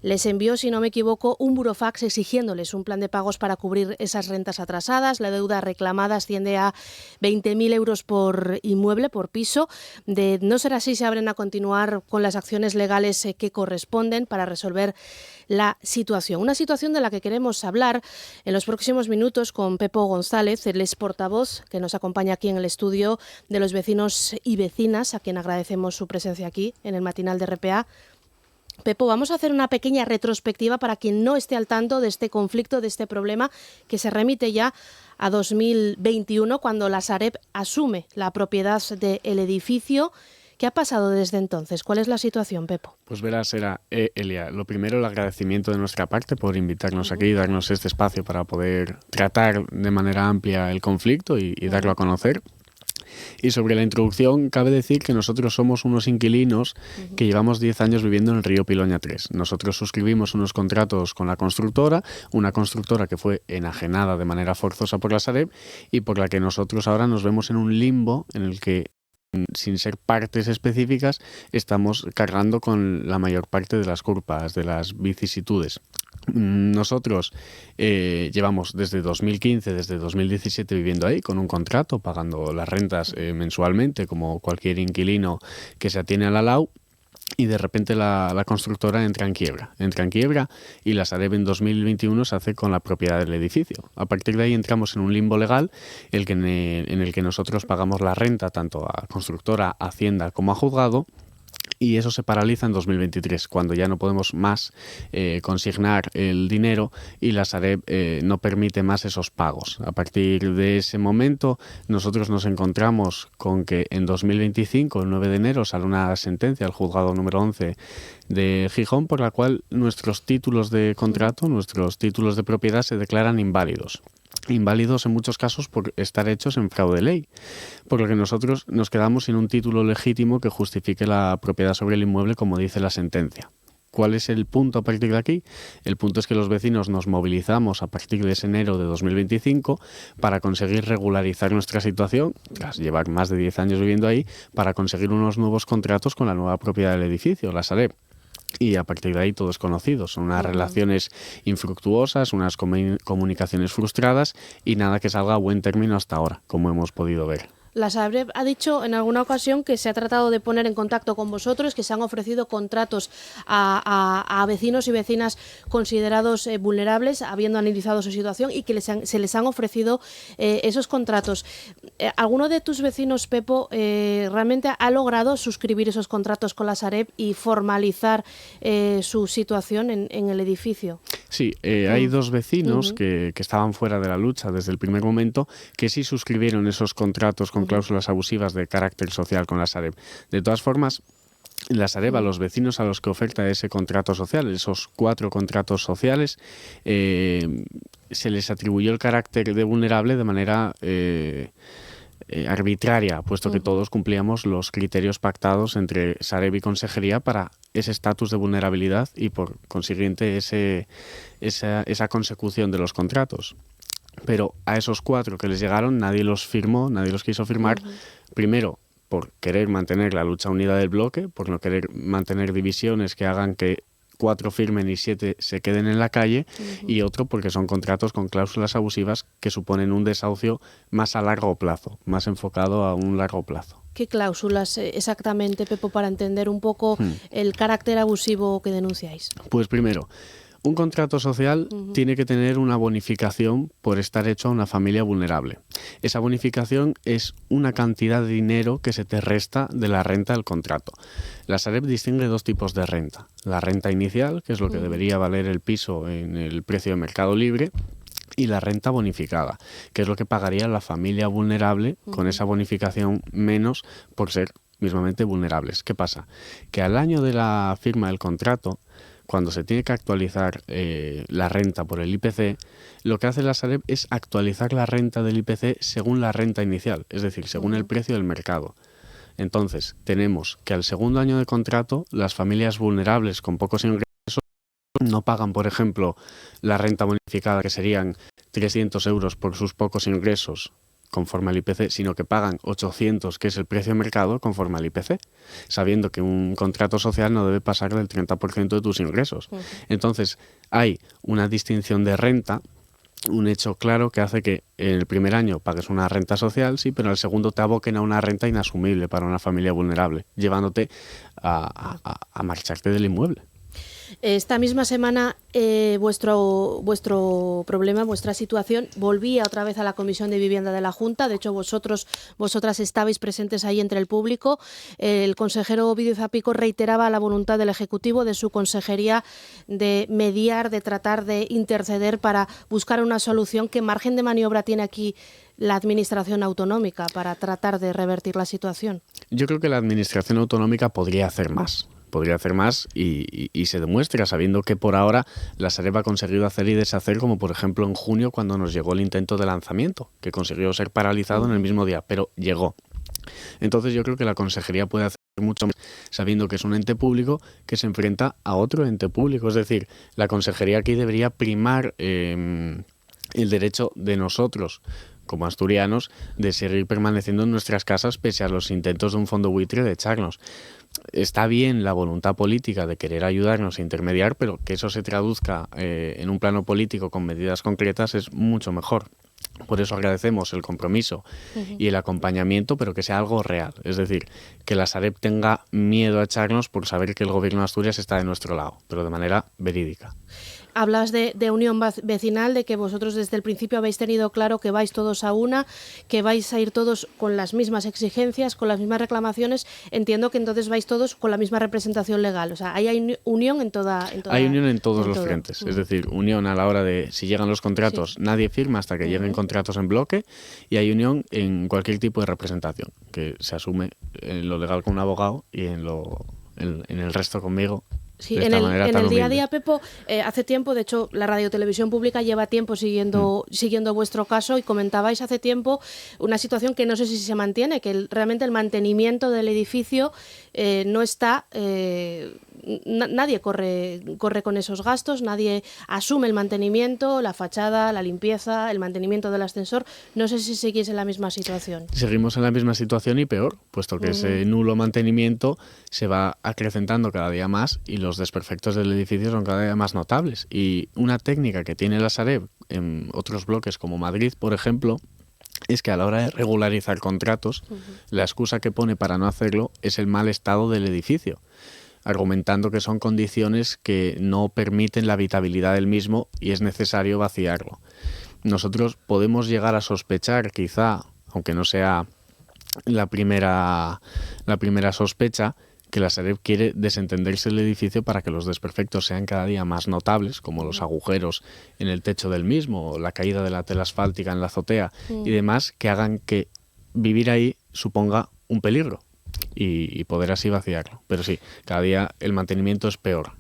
les envió, si no me equivoco, un burofax exigiéndoles un plan de pagos para cubrir esas rentas atrasadas. La deuda reclamada asciende a 20.000 euros por inmueble, por piso. De no ser así, se abren a continuar con las acciones legales que corresponden para resolver la situación. Una situación de la que queremos hablar en los próximos minutos con Pepo González, el ex portavoz que nos acompaña aquí en el estudio de los vecinos y vecinas, a quien agradecemos su presencia aquí en el matinal de RPA. Pepo, vamos a hacer una pequeña retrospectiva para quien no esté al tanto de este conflicto, de este problema que se remite ya a 2021, cuando la Sareb asume la propiedad del edificio. ¿Qué ha pasado desde entonces? ¿Cuál es la situación, Pepo? Pues verás, Elia, lo primero, el agradecimiento de nuestra parte por invitarnos aquí y darnos este espacio para poder tratar de manera amplia el conflicto y darlo a conocer. Y sobre la introducción, cabe decir que nosotros somos unos inquilinos que llevamos 10 años viviendo en el río Piloña 3. Nosotros suscribimos unos contratos con la constructora, una constructora que fue enajenada de manera forzosa por la Sareb y por la que nosotros ahora nos vemos en un limbo en el que, sin ser partes específicas, estamos cargando con la mayor parte de las culpas, de las vicisitudes. Nosotros llevamos desde 2015, desde 2017 viviendo ahí con un contrato, pagando las rentas mensualmente como cualquier inquilino que se atiene a la LAU. Y de repente la constructora entra en quiebra y la Sareb en 2021 se hace con la propiedad del edificio. A partir de ahí entramos en un limbo legal en el que nosotros pagamos la renta tanto a constructora, a Hacienda como a juzgado. Y eso se paraliza en 2023, cuando ya no podemos más consignar el dinero y la Sareb no permite más esos pagos. A partir de ese momento, nosotros nos encontramos con que en 2025, el 9 de enero, sale una sentencia al juzgado número 11 de Gijón, por la cual nuestros títulos de contrato, nuestros títulos de propiedad se declaran inválidos. Inválidos en muchos casos por estar hechos en fraude de ley, por lo que nosotros nos quedamos sin un título legítimo que justifique la propiedad sobre el inmueble, como dice la sentencia. ¿Cuál es el punto a partir de aquí? El punto es que los vecinos nos movilizamos a partir de ese enero de 2025 para conseguir regularizar nuestra situación, tras llevar más de 10 años viviendo ahí, para conseguir unos nuevos contratos con la nueva propiedad del edificio, la Sareb. Y a partir de ahí todo es conocido. Son unas relaciones infructuosas, unas comunicaciones frustradas y nada que salga a buen término hasta ahora, como hemos podido ver. La Sareb ha dicho en alguna ocasión que se ha tratado de poner en contacto con vosotros, que se han ofrecido contratos a vecinos y vecinas considerados vulnerables, habiendo analizado su situación, y que se les han ofrecido esos contratos. ¿Alguno de tus vecinos, Pepo, realmente ha logrado suscribir esos contratos con la Sareb y formalizar su situación en el edificio? Sí, hay dos vecinos que estaban fuera de la lucha desde el primer momento, que sí suscribieron esos contratos con cláusulas abusivas de carácter social con la Sareb. De todas formas, la Sareb a los vecinos a los que oferta ese contrato social, esos 4 contratos sociales, se les atribuyó el carácter de vulnerable de manera arbitraria, puesto que todos cumplíamos los criterios pactados entre Sareb y Consejería para ese estatus de vulnerabilidad y por consiguiente esa consecución de los contratos. Pero a esos 4 que les llegaron nadie los firmó, nadie los quiso firmar, primero por querer mantener la lucha unida del bloque, por no querer mantener divisiones que hagan que 4 firmen y 7 se queden en la calle, y otro porque son contratos con cláusulas abusivas que suponen un desahucio más a largo plazo, más enfocado a un largo plazo. ¿Qué cláusulas exactamente, Pepo, para entender un poco el carácter abusivo que denunciáis? Pues primero, un contrato social tiene que tener una bonificación por estar hecho a una familia vulnerable. Esa bonificación es una cantidad de dinero que se te resta de la renta del contrato. La Sareb distingue 2 tipos de renta. La renta inicial, que es lo que debería valer el piso en el precio de mercado libre, y la renta bonificada, que es lo que pagaría la familia vulnerable con esa bonificación menos por ser mismamente vulnerables. ¿Qué pasa? Que al año de la firma del contrato, cuando se tiene que actualizar la renta por el IPC, lo que hace la Sareb es actualizar la renta del IPC según la renta inicial, es decir, según el precio del mercado. Entonces, tenemos que al segundo año de contrato, las familias vulnerables con pocos ingresos no pagan, por ejemplo, la renta bonificada, que serían 300 euros por sus pocos ingresos, conforme al IPC, sino que pagan 800, que es el precio de mercado, conforme al IPC, sabiendo que un contrato social no debe pasar del 30% de tus ingresos. Entonces, hay una distinción de renta, un hecho claro que hace que en el primer año pagues una renta social, sí, pero en el segundo te aboquen a una renta inasumible para una familia vulnerable, llevándote a marcharte del inmueble. Esta misma semana vuestro problema, vuestra situación, volvía otra vez a la Comisión de Vivienda de la Junta. De hecho, vosotras estabais presentes ahí entre el público. El consejero Ovidio Zapico reiteraba la voluntad del Ejecutivo, de su consejería, de mediar, de tratar de interceder para buscar una solución. ¿Qué margen de maniobra tiene aquí la Administración autonómica para tratar de revertir la situación? Yo creo que la Administración autonómica podría hacer más. Y se demuestra sabiendo que por ahora la Sareb ha conseguido hacer y deshacer, como por ejemplo en junio cuando nos llegó el intento de lanzamiento, que consiguió ser paralizado en el mismo día, pero llegó. Entonces yo creo que la Consejería puede hacer mucho más sabiendo que es un ente público que se enfrenta a otro ente público. Es decir, la Consejería aquí debería primar el derecho de nosotros como asturianos de seguir permaneciendo en nuestras casas pese a los intentos de un fondo buitre de echarnos. Está bien la voluntad política de querer ayudarnos a intermediar, pero que eso se traduzca en un plano político con medidas concretas es mucho mejor. Por eso agradecemos el compromiso y el acompañamiento, pero que sea algo real. Es decir, que la Sareb tenga miedo a echarnos por saber que el Gobierno de Asturias está de nuestro lado, pero de manera verídica. Hablas de unión vecinal, de que vosotros desde el principio habéis tenido claro que vais todos a una, que vais a ir todos con las mismas exigencias, con las mismas reclamaciones. Entiendo que entonces vais todos con la misma representación legal. O sea, ahí hay unión en toda hay unión en todos los frentes. Es decir, unión a la hora de, si llegan los contratos, nadie firma hasta que lleguen contratos en bloque, y hay unión en cualquier tipo de representación, que se asume en lo legal con un abogado y en el resto conmigo. Sí, en el día a día, Pepo, hace tiempo, de hecho, la radiotelevisión pública lleva tiempo siguiendo vuestro caso, y comentabais hace tiempo una situación que no sé si se mantiene, que realmente el mantenimiento del edificio no está... nadie corre con esos gastos, nadie asume el mantenimiento, la fachada, la limpieza, el mantenimiento del ascensor. No sé si seguís en la misma situación. Seguimos en la misma situación y peor, puesto que ese nulo mantenimiento se va acrecentando cada día más y los desperfectos del edificio son cada día más notables. Y una técnica que tiene la Sareb en otros bloques como Madrid, por ejemplo, es que a la hora de regularizar contratos, la excusa que pone para no hacerlo es el mal estado del edificio, argumentando que son condiciones que no permiten la habitabilidad del mismo y es necesario vaciarlo. Nosotros podemos llegar a sospechar, quizá, aunque no sea la primera sospecha, que la Sareb quiere desentenderse del edificio para que los desperfectos sean cada día más notables, como los agujeros en el techo del mismo, o la caída de la tela asfáltica en la azotea y demás, que hagan que vivir ahí suponga un peligro y poder así vaciarlo. Pero sí, cada día el mantenimiento es peor.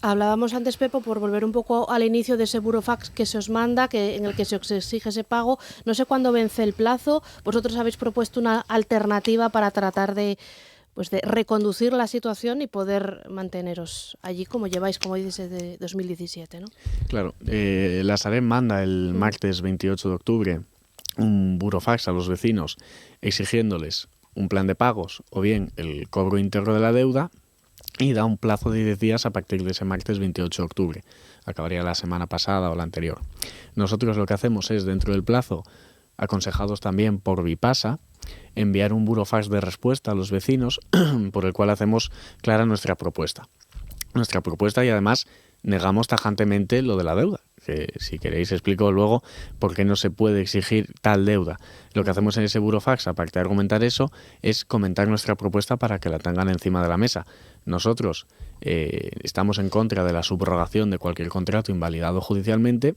Hablábamos antes, Pepo, por volver un poco al inicio de ese burofax que se os manda, en el que se os exige ese pago. No sé cuándo vence el plazo. Vosotros habéis propuesto una alternativa para tratar de reconducir la situación y poder manteneros allí como lleváis, como dices, desde 2017, ¿no? Claro, la Sareb manda el martes 28 de octubre un burofax a los vecinos exigiéndoles un plan de pagos o bien el cobro íntegro de la deuda, y da un plazo de 10 días a partir de ese martes 28 de octubre. Acabaría la semana pasada o la anterior. Nosotros lo que hacemos es, dentro del plazo, aconsejados también por Vipasa, enviar un burofax de respuesta a los vecinos por el cual hacemos clara nuestra propuesta. Y además negamos tajantemente lo de la deuda, que si queréis explico luego por qué no se puede exigir tal deuda. Lo que hacemos en ese burofax, aparte de argumentar eso, es comentar nuestra propuesta para que la tengan encima de la mesa. Nosotros estamos en contra de la subrogación de cualquier contrato invalidado judicialmente,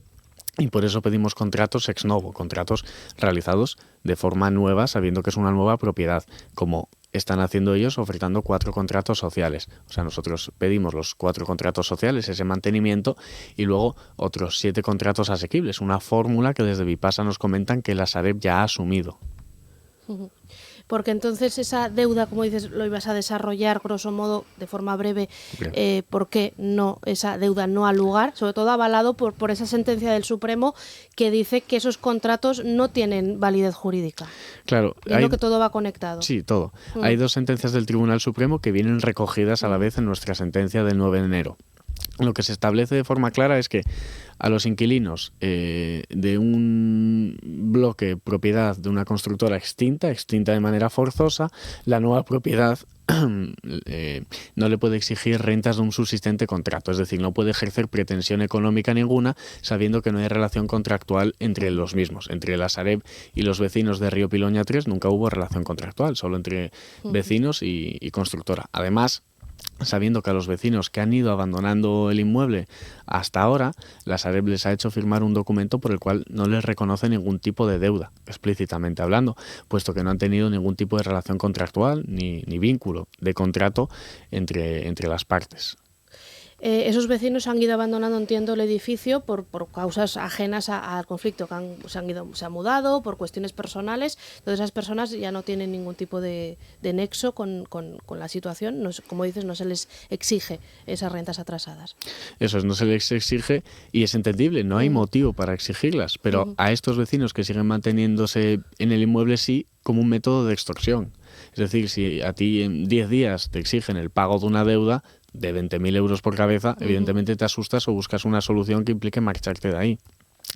y por eso pedimos contratos ex novo, contratos realizados de forma nueva, sabiendo que es una nueva propiedad, como están haciendo ellos ofertando 4 contratos sociales. O sea, nosotros pedimos los 4 contratos sociales, ese mantenimiento, y luego otros 7 contratos asequibles, una fórmula que desde Vipasa nos comentan que la Sareb ya ha asumido. porque entonces esa deuda, como dices, lo ibas a desarrollar grosso modo de forma breve, ¿por qué no esa deuda no al lugar? Sobre todo avalado por esa sentencia del Supremo que dice que esos contratos no tienen validez jurídica. Claro. Viendo que todo va conectado. Sí, todo. Hay dos sentencias del Tribunal Supremo que vienen recogidas a la vez en nuestra sentencia del 9 de enero. Lo que se establece de forma clara es que a los inquilinos de un bloque propiedad de una constructora extinta de manera forzosa, la nueva propiedad no le puede exigir rentas de un subsistente contrato, es decir, no puede ejercer pretensión económica ninguna sabiendo que no hay relación contractual entre los mismos. Entre la Sareb y los vecinos de Río Piloña 3 nunca hubo relación contractual, solo entre vecinos y constructora. Además, sabiendo que a los vecinos que han ido abandonando el inmueble hasta ahora, la Sareb les ha hecho firmar un documento por el cual no les reconoce ningún tipo de deuda, explícitamente hablando, puesto que no han tenido ningún tipo de relación contractual ni vínculo de contrato entre las partes. Esos vecinos han ido abandonando, entiendo, el edificio por causas ajenas al conflicto, que se han mudado por cuestiones personales. Entonces esas personas ya no tienen ningún tipo de nexo con la situación. No, como dices, no se les exige esas rentas atrasadas. Eso es, no se les exige y es entendible, no hay motivo para exigirlas, pero a estos vecinos que siguen manteniéndose en el inmueble sí como un método de extorsión. Es decir, si a ti en 10 días te exigen el pago de una deuda de 20.000 euros por cabeza, evidentemente te asustas o buscas una solución que implique marcharte de ahí.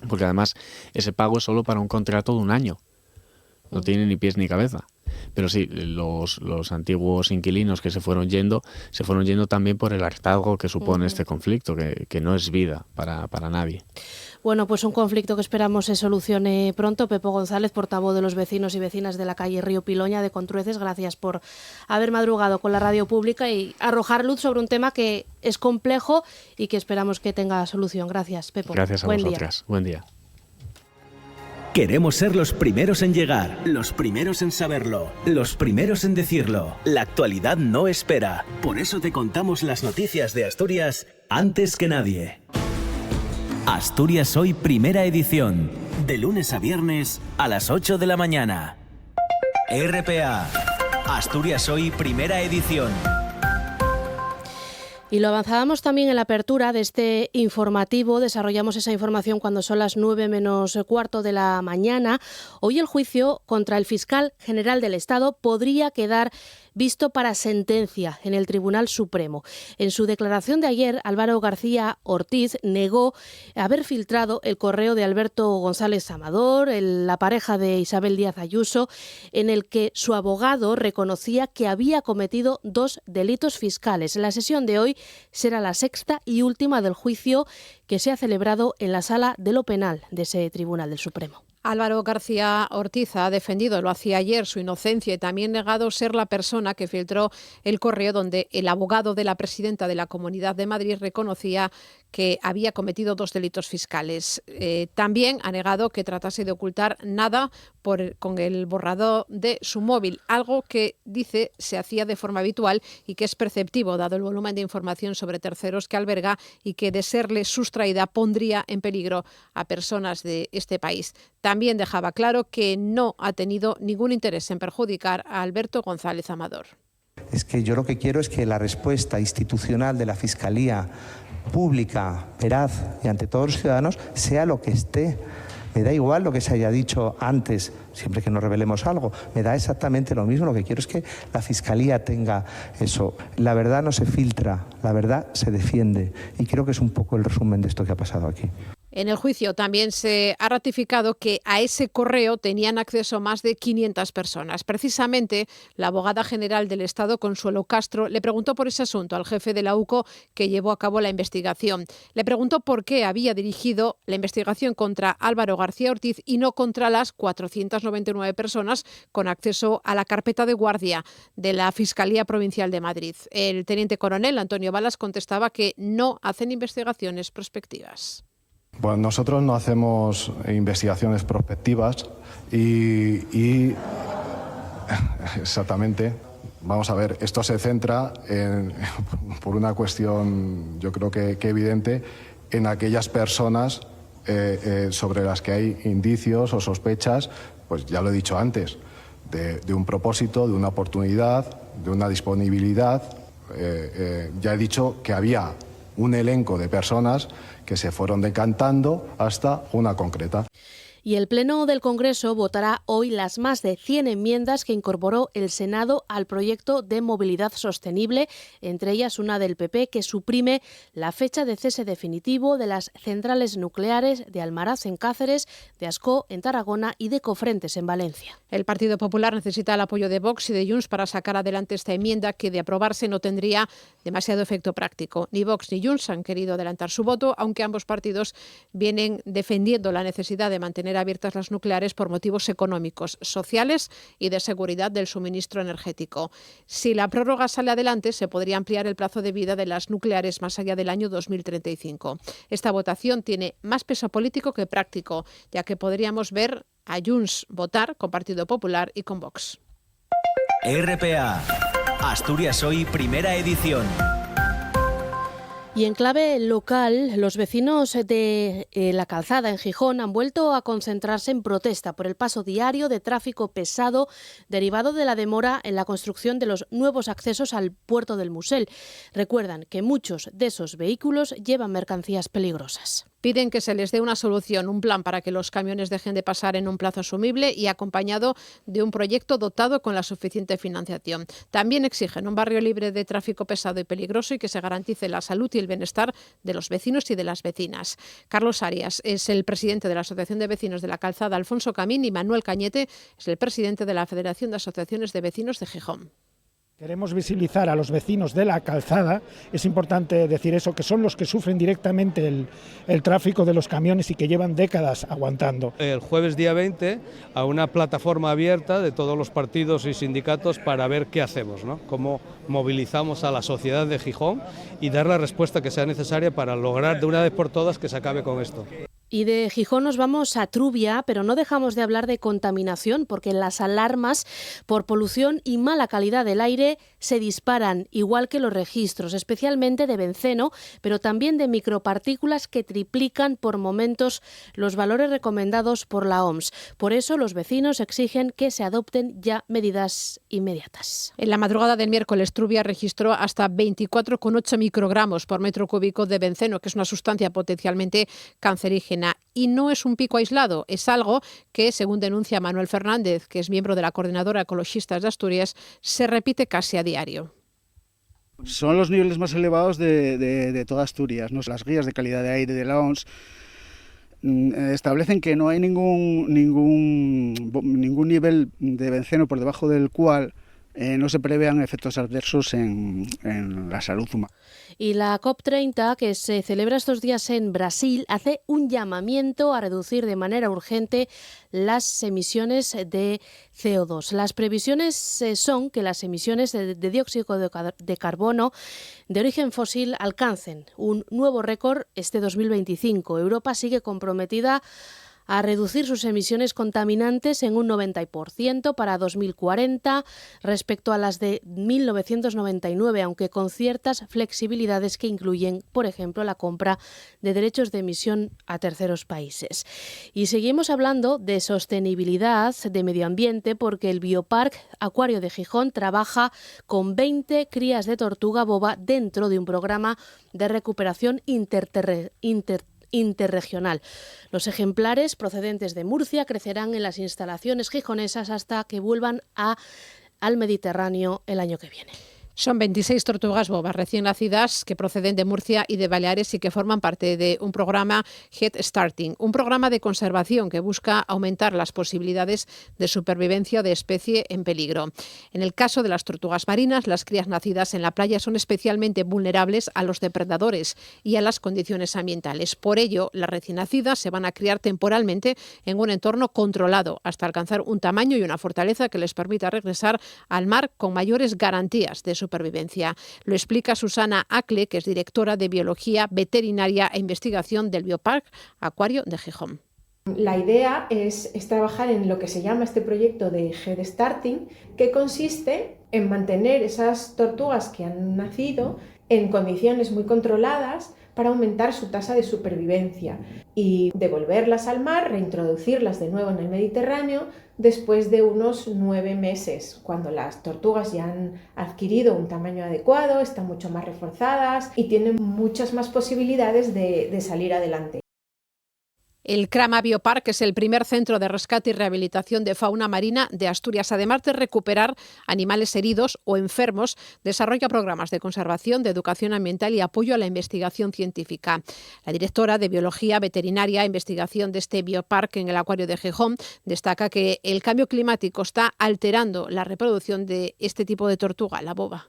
Porque además ese pago es solo para un contrato de un año. No tiene ni pies ni cabeza. Pero sí, los antiguos inquilinos que se fueron yendo también por el hartazgo que supone este conflicto, que no es vida para nadie. Bueno, pues un conflicto que esperamos se solucione pronto. Pepo González, portavoz de los vecinos y vecinas de la calle Río Piloña de Contrueces, gracias por haber madrugado con la radio pública y arrojar luz sobre un tema que es complejo y que esperamos que tenga solución. Gracias, Pepo. Gracias a vosotras. Buen día. Queremos ser los primeros en llegar, los primeros en saberlo, los primeros en decirlo. La actualidad no espera. Por eso te contamos las noticias de Asturias antes que nadie. Asturias Hoy, primera edición. De lunes a viernes a las 8 de la mañana. RPA. Asturias Hoy, primera edición. Y lo avanzábamos también en la apertura de este informativo. Desarrollamos esa información cuando son las 9 menos cuarto de la mañana. Hoy el juicio contra el fiscal general del Estado podría quedar visto para sentencia en el Tribunal Supremo. En su declaración de ayer, Álvaro García Ortiz negó haber filtrado el correo de Alberto González Amador, la pareja de Isabel Díaz Ayuso, en el que su abogado reconocía que había cometido 2 delitos fiscales. La sesión de hoy será la 6ª y última del juicio que se ha celebrado en la Sala de lo Penal de ese Tribunal del Supremo. Álvaro García Ortiz ha defendido, lo hacía ayer, su inocencia y también negado ser la persona que filtró el correo donde el abogado de la presidenta de la Comunidad de Madrid reconocía que había cometido 2 delitos fiscales. También ha negado que tratase de ocultar nada con el borrador de su móvil, algo que dice se hacía de forma habitual y que es perceptivo dado el volumen de información sobre terceros que alberga y que de serle sustraída pondría en peligro a personas de este país. También dejaba claro que no ha tenido ningún interés en perjudicar a Alberto González Amador. Es que yo lo que quiero es que la respuesta institucional de la Fiscalía pública, veraz y ante todos los ciudadanos sea lo que esté. Me da igual lo que se haya dicho antes, siempre que no revelemos algo. Me da exactamente lo mismo. Lo que quiero es que la Fiscalía tenga eso. La verdad no se filtra, la verdad se defiende. Y creo que es un poco el resumen de esto que ha pasado aquí. En el juicio también se ha ratificado que a ese correo tenían acceso más de 500 personas. Precisamente, la abogada general del Estado, Consuelo Castro, le preguntó por ese asunto al jefe de la UCO que llevó a cabo la investigación. Le preguntó por qué había dirigido la investigación contra Álvaro García Ortiz y no contra las 499 personas con acceso a la carpeta de guardia de la Fiscalía Provincial de Madrid. El teniente coronel Antonio Balas contestaba que no hacen investigaciones prospectivas. Bueno, nosotros no hacemos investigaciones prospectivas y exactamente, vamos a ver, esto se centra por una cuestión, yo creo que evidente, en aquellas personas sobre las que hay indicios o sospechas, pues ya lo he dicho antes, de un propósito, de una oportunidad, de una disponibilidad. Ya he dicho que había un elenco de personas que se fueron decantando hasta una concreta. Y el Pleno del Congreso votará hoy las más de 100 enmiendas que incorporó el Senado al proyecto de movilidad sostenible, entre ellas una del PP que suprime la fecha de cese definitivo de las centrales nucleares de Almaraz en Cáceres, de Ascó en Tarragona y de Cofrentes en Valencia. El Partido Popular necesita el apoyo de Vox y de Junts para sacar adelante esta enmienda que, de aprobarse, no tendría demasiado efecto práctico. Ni Vox ni Junts han querido adelantar su voto, aunque ambos partidos vienen defendiendo la necesidad de mantener abiertas las nucleares por motivos económicos, sociales y de seguridad del suministro energético. Si la prórroga sale adelante, se podría ampliar el plazo de vida de las nucleares más allá del año 2035. Esta votación tiene más peso político que práctico, ya que podríamos ver a Junts votar con Partido Popular y con Vox. RPA, Asturias Hoy, primera edición. Y en clave local, los vecinos de La Calzada, en Gijón, han vuelto a concentrarse en protesta por el paso diario de tráfico pesado derivado de la demora en la construcción de los nuevos accesos al puerto del Musel. Recuerdan que muchos de esos vehículos llevan mercancías peligrosas. Piden que se les dé una solución, un plan para que los camiones dejen de pasar en un plazo asumible y acompañado de un proyecto dotado con la suficiente financiación. También exigen un barrio libre de tráfico pesado y peligroso y que se garantice la salud y el bienestar de los vecinos y de las vecinas. Carlos Arias es el presidente de la Asociación de Vecinos de La Calzada, Alfonso Camín, y Manuel Cañete es el presidente de la Federación de Asociaciones de Vecinos de Gijón. Queremos visibilizar a los vecinos de La Calzada, es importante decir eso, que son los que sufren directamente el tráfico de los camiones y que llevan décadas aguantando. El jueves día 20 a una plataforma abierta de todos los partidos y sindicatos para ver qué hacemos, ¿no? Cómo movilizamos a la sociedad de Gijón y dar la respuesta que sea necesaria para lograr de una vez por todas que se acabe con esto. Y de Gijón nos vamos a Trubia, pero no dejamos de hablar de contaminación porque las alarmas por polución y mala calidad del aire se disparan, igual que los registros, especialmente de benceno, pero también de micropartículas que triplican por momentos los valores recomendados por la OMS. Por eso los vecinos exigen que se adopten ya medidas inmediatas. En la madrugada del miércoles, Trubia registró hasta 24,8 microgramos por metro cúbico de benceno, que es una sustancia potencialmente cancerígena. Y no es un pico aislado, es algo que, según denuncia Manuel Fernández, que es miembro de la Coordinadora Ecologistas de Asturias, se repite casi a diario. Son los niveles más elevados de toda Asturias, ¿no? Las guías de calidad de aire de la OMS establecen que no hay ningún nivel de benceno por debajo del cual no se prevean efectos adversos en la salud humana. Y la COP30, que se celebra estos días en Brasil, hace un llamamiento a reducir de manera urgente las emisiones de CO2. Las previsiones son que las emisiones de dióxido de carbono de origen fósil alcancen un nuevo récord este 2025. Europa sigue comprometida a reducir sus emisiones contaminantes en un 90% para 2040 respecto a las de 1999, aunque con ciertas flexibilidades que incluyen, por ejemplo, la compra de derechos de emisión a terceros países. Y seguimos hablando de sostenibilidad, de medio ambiente, porque el Bioparque Acuario de Gijón trabaja con 20 crías de tortuga boba dentro de un programa de recuperación interregional. Los ejemplares procedentes de Murcia crecerán en las instalaciones gijonesas hasta que vuelvan al Mediterráneo el año que viene. Son 26 tortugas bobas recién nacidas que proceden de Murcia y de Baleares y que forman parte de un programa Head Starting, un programa de conservación que busca aumentar las posibilidades de supervivencia de especie en peligro. En el caso de las tortugas marinas, las crías nacidas en la playa son especialmente vulnerables a los depredadores y a las condiciones ambientales. Por ello, las recién nacidas se van a criar temporalmente en un entorno controlado hasta alcanzar un tamaño y una fortaleza que les permita regresar al mar con mayores garantías de supervivencia. Lo explica Susana Acle, que es directora de Biología Veterinaria e Investigación del Bioparque Acuario de Gijón. La idea es trabajar en lo que se llama este proyecto de Head Starting, que consiste en mantener esas tortugas que han nacido en condiciones muy controladas para aumentar su tasa de supervivencia y devolverlas al mar, reintroducirlas de nuevo en el Mediterráneo después de unos 9 meses, cuando las tortugas ya han adquirido un tamaño adecuado, están mucho más reforzadas y tienen muchas más posibilidades de salir adelante. El Crama Biopark es el primer centro de rescate y rehabilitación de fauna marina de Asturias. Además de recuperar animales heridos o enfermos, desarrolla programas de conservación, de educación ambiental y apoyo a la investigación científica. La directora de Biología Veterinaria e Investigación de este Biopark en el Acuario de Gijón destaca que el cambio climático está alterando la reproducción de este tipo de tortuga, la boba.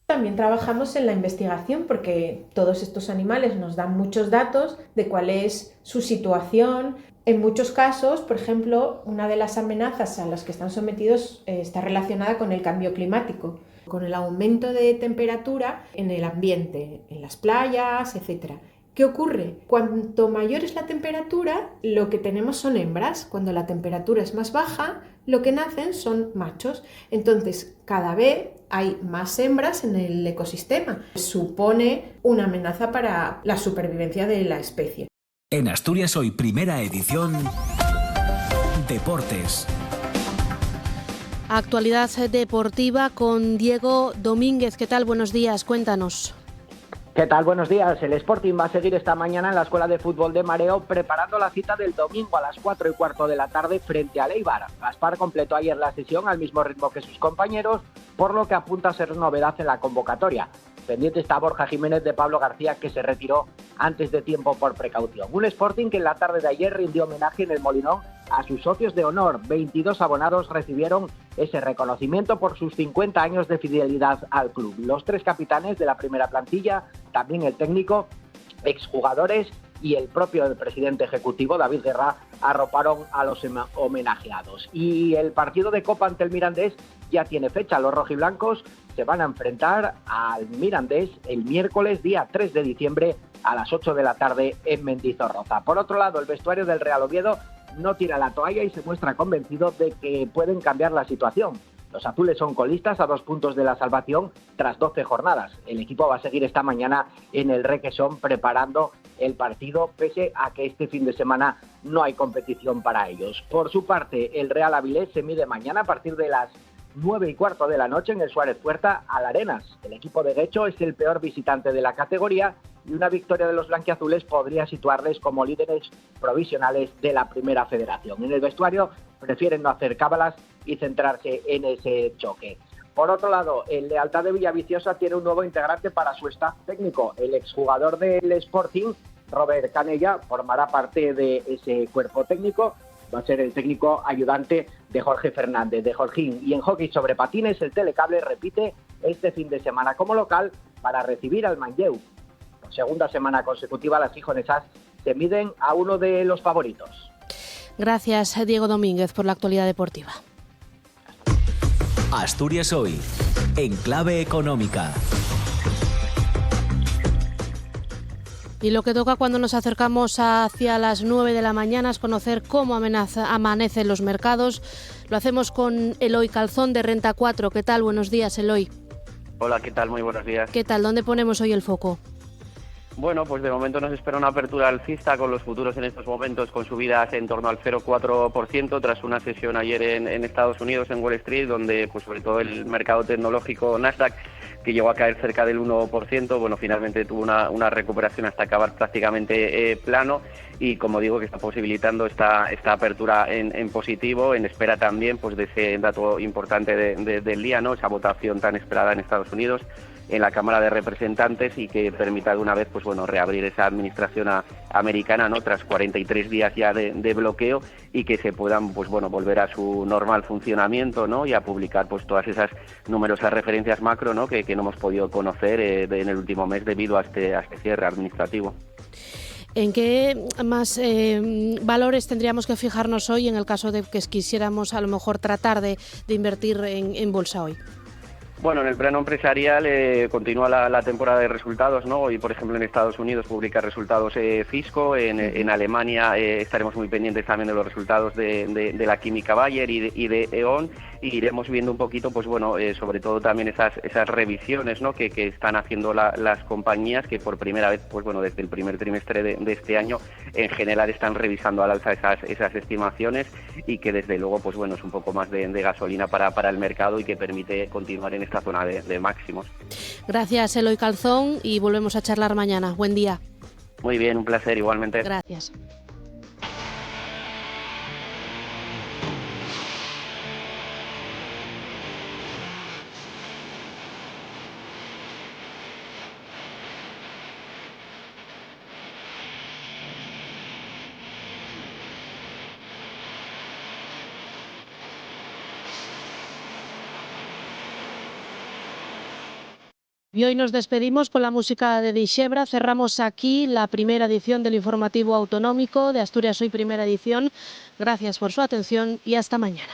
También trabajamos en la investigación porque todos estos animales nos dan muchos datos de cuál es su situación. En muchos casos, por ejemplo, una de las amenazas a las que están sometidos está relacionada con el cambio climático, con el aumento de temperatura en el ambiente, en las playas, etc. ¿Qué ocurre? Cuanto mayor es la temperatura, lo que tenemos son hembras. Cuando la temperatura es más baja, lo que nacen son machos. Entonces, cada vez hay más hembras en el ecosistema. Supone una amenaza para la supervivencia de la especie. En Asturias Hoy, primera edición, Deportes. Actualidad deportiva con Diego Domínguez. ¿Qué tal? Buenos días, cuéntanos. ¿Qué tal? Buenos días. El Sporting va a seguir esta mañana en la Escuela de Fútbol de Mareo preparando la cita del domingo a las 4:15 de la tarde frente al Eibar. Gaspar completó ayer la sesión al mismo ritmo que sus compañeros, por lo que apunta a ser novedad en la convocatoria. Pendiente está Borja Jiménez de Pablo García, que se retiró antes de tiempo por precaución. Un Sporting que en la tarde de ayer rindió homenaje en el Molinón a sus socios de honor. 22 abonados recibieron ese reconocimiento por sus 50 años de fidelidad al club. Los 3 capitanes de la primera plantilla, también el técnico, exjugadores y el propio presidente ejecutivo, David Guerra, arroparon a los homenajeados. Y el partido de Copa ante el Mirandés ya tiene fecha. Los rojiblancos se van a enfrentar al Mirandés el miércoles, día 3 de diciembre, a las 8 de la tarde en Mendizorroza. Por otro lado, el vestuario del Real Oviedo no tira la toalla y se muestra convencido de que pueden cambiar la situación. Los azules son colistas a 2 puntos de la salvación tras 12 jornadas. El equipo va a seguir esta mañana en el Requesón preparando el partido, pese a que este fin de semana no hay competición para ellos. Por su parte, el Real Avilés se mide mañana a partir de las 9:15 de la noche en el Suárez Puerta al Arenas. El equipo de Guecho es el peor visitante de la categoría y una victoria de los blanquiazules podría situarles como líderes provisionales de la Primera Federación. En el vestuario prefieren no hacer cábalas y centrarse en ese choque. Por otro lado, el Lealtad de Villaviciosa tiene un nuevo integrante para su staff técnico. El exjugador del Sporting, Robert Canella, formará parte de ese cuerpo técnico. Va a ser el técnico ayudante de Jorge Fernández, de Jorgín. Y en hockey sobre patines, el Telecable repite este fin de semana como local para recibir al Manlleu. Por segunda semana consecutiva, las gijonesas se miden a uno de los favoritos. Gracias, Diego Domínguez, por la actualidad deportiva. Asturias Hoy, en clave económica. Y lo que toca cuando nos acercamos hacia las 9 de la mañana es conocer cómo amanecen los mercados. Lo hacemos con Eloy Calzón de Renta 4. ¿Qué tal? Buenos días, Eloy. Hola, ¿qué tal? Muy buenos días. ¿Qué tal? ¿Dónde ponemos hoy el foco? Bueno, pues de momento nos espera una apertura alcista con los futuros en estos momentos con subidas en torno al 0,4% tras una sesión ayer en Estados Unidos, en Wall Street, donde pues sobre todo el mercado tecnológico Nasdaq, que llegó a caer cerca del 1%, bueno, finalmente tuvo una recuperación hasta acabar prácticamente plano y, como digo, que está posibilitando esta apertura en positivo, en espera también pues de ese dato importante del día, ¿no? Esa votación tan esperada en Estados Unidos en la Cámara de Representantes y que permita de una vez pues bueno reabrir esa administración americana, ¿no? Tras 43 días ya de bloqueo y que se puedan pues bueno volver a su normal funcionamiento, ¿no? Y a publicar pues todas esas numerosas referencias macro, ¿no? que no hemos podido conocer en el último mes debido a este cierre administrativo. ¿En qué más valores tendríamos que fijarnos hoy en el caso de que quisiéramos a lo mejor tratar de invertir en bolsa hoy? Bueno, en el plano empresarial continúa la temporada de resultados, ¿no? Hoy, por ejemplo, en Estados Unidos publica resultados Fisco, en Alemania estaremos muy pendientes también de los resultados de la química Bayer y de E.ON, y iremos viendo un poquito, pues bueno, sobre todo también esas revisiones, ¿no? que están haciendo las compañías, que por primera vez, pues bueno, desde el primer trimestre de este año, en general están revisando al alza esas estimaciones, y que desde luego, pues bueno, es un poco más de gasolina para el mercado y que permite continuar en esta zona de máximos. Gracias, Eloy Calzón, y volvemos a charlar mañana. Buen día. Muy bien, un placer igualmente. Gracias. Y hoy nos despedimos con la música de Dixebra. Cerramos aquí la primera edición del Informativo Autonómico de Asturias Hoy, primera edición. Gracias por su atención y hasta mañana.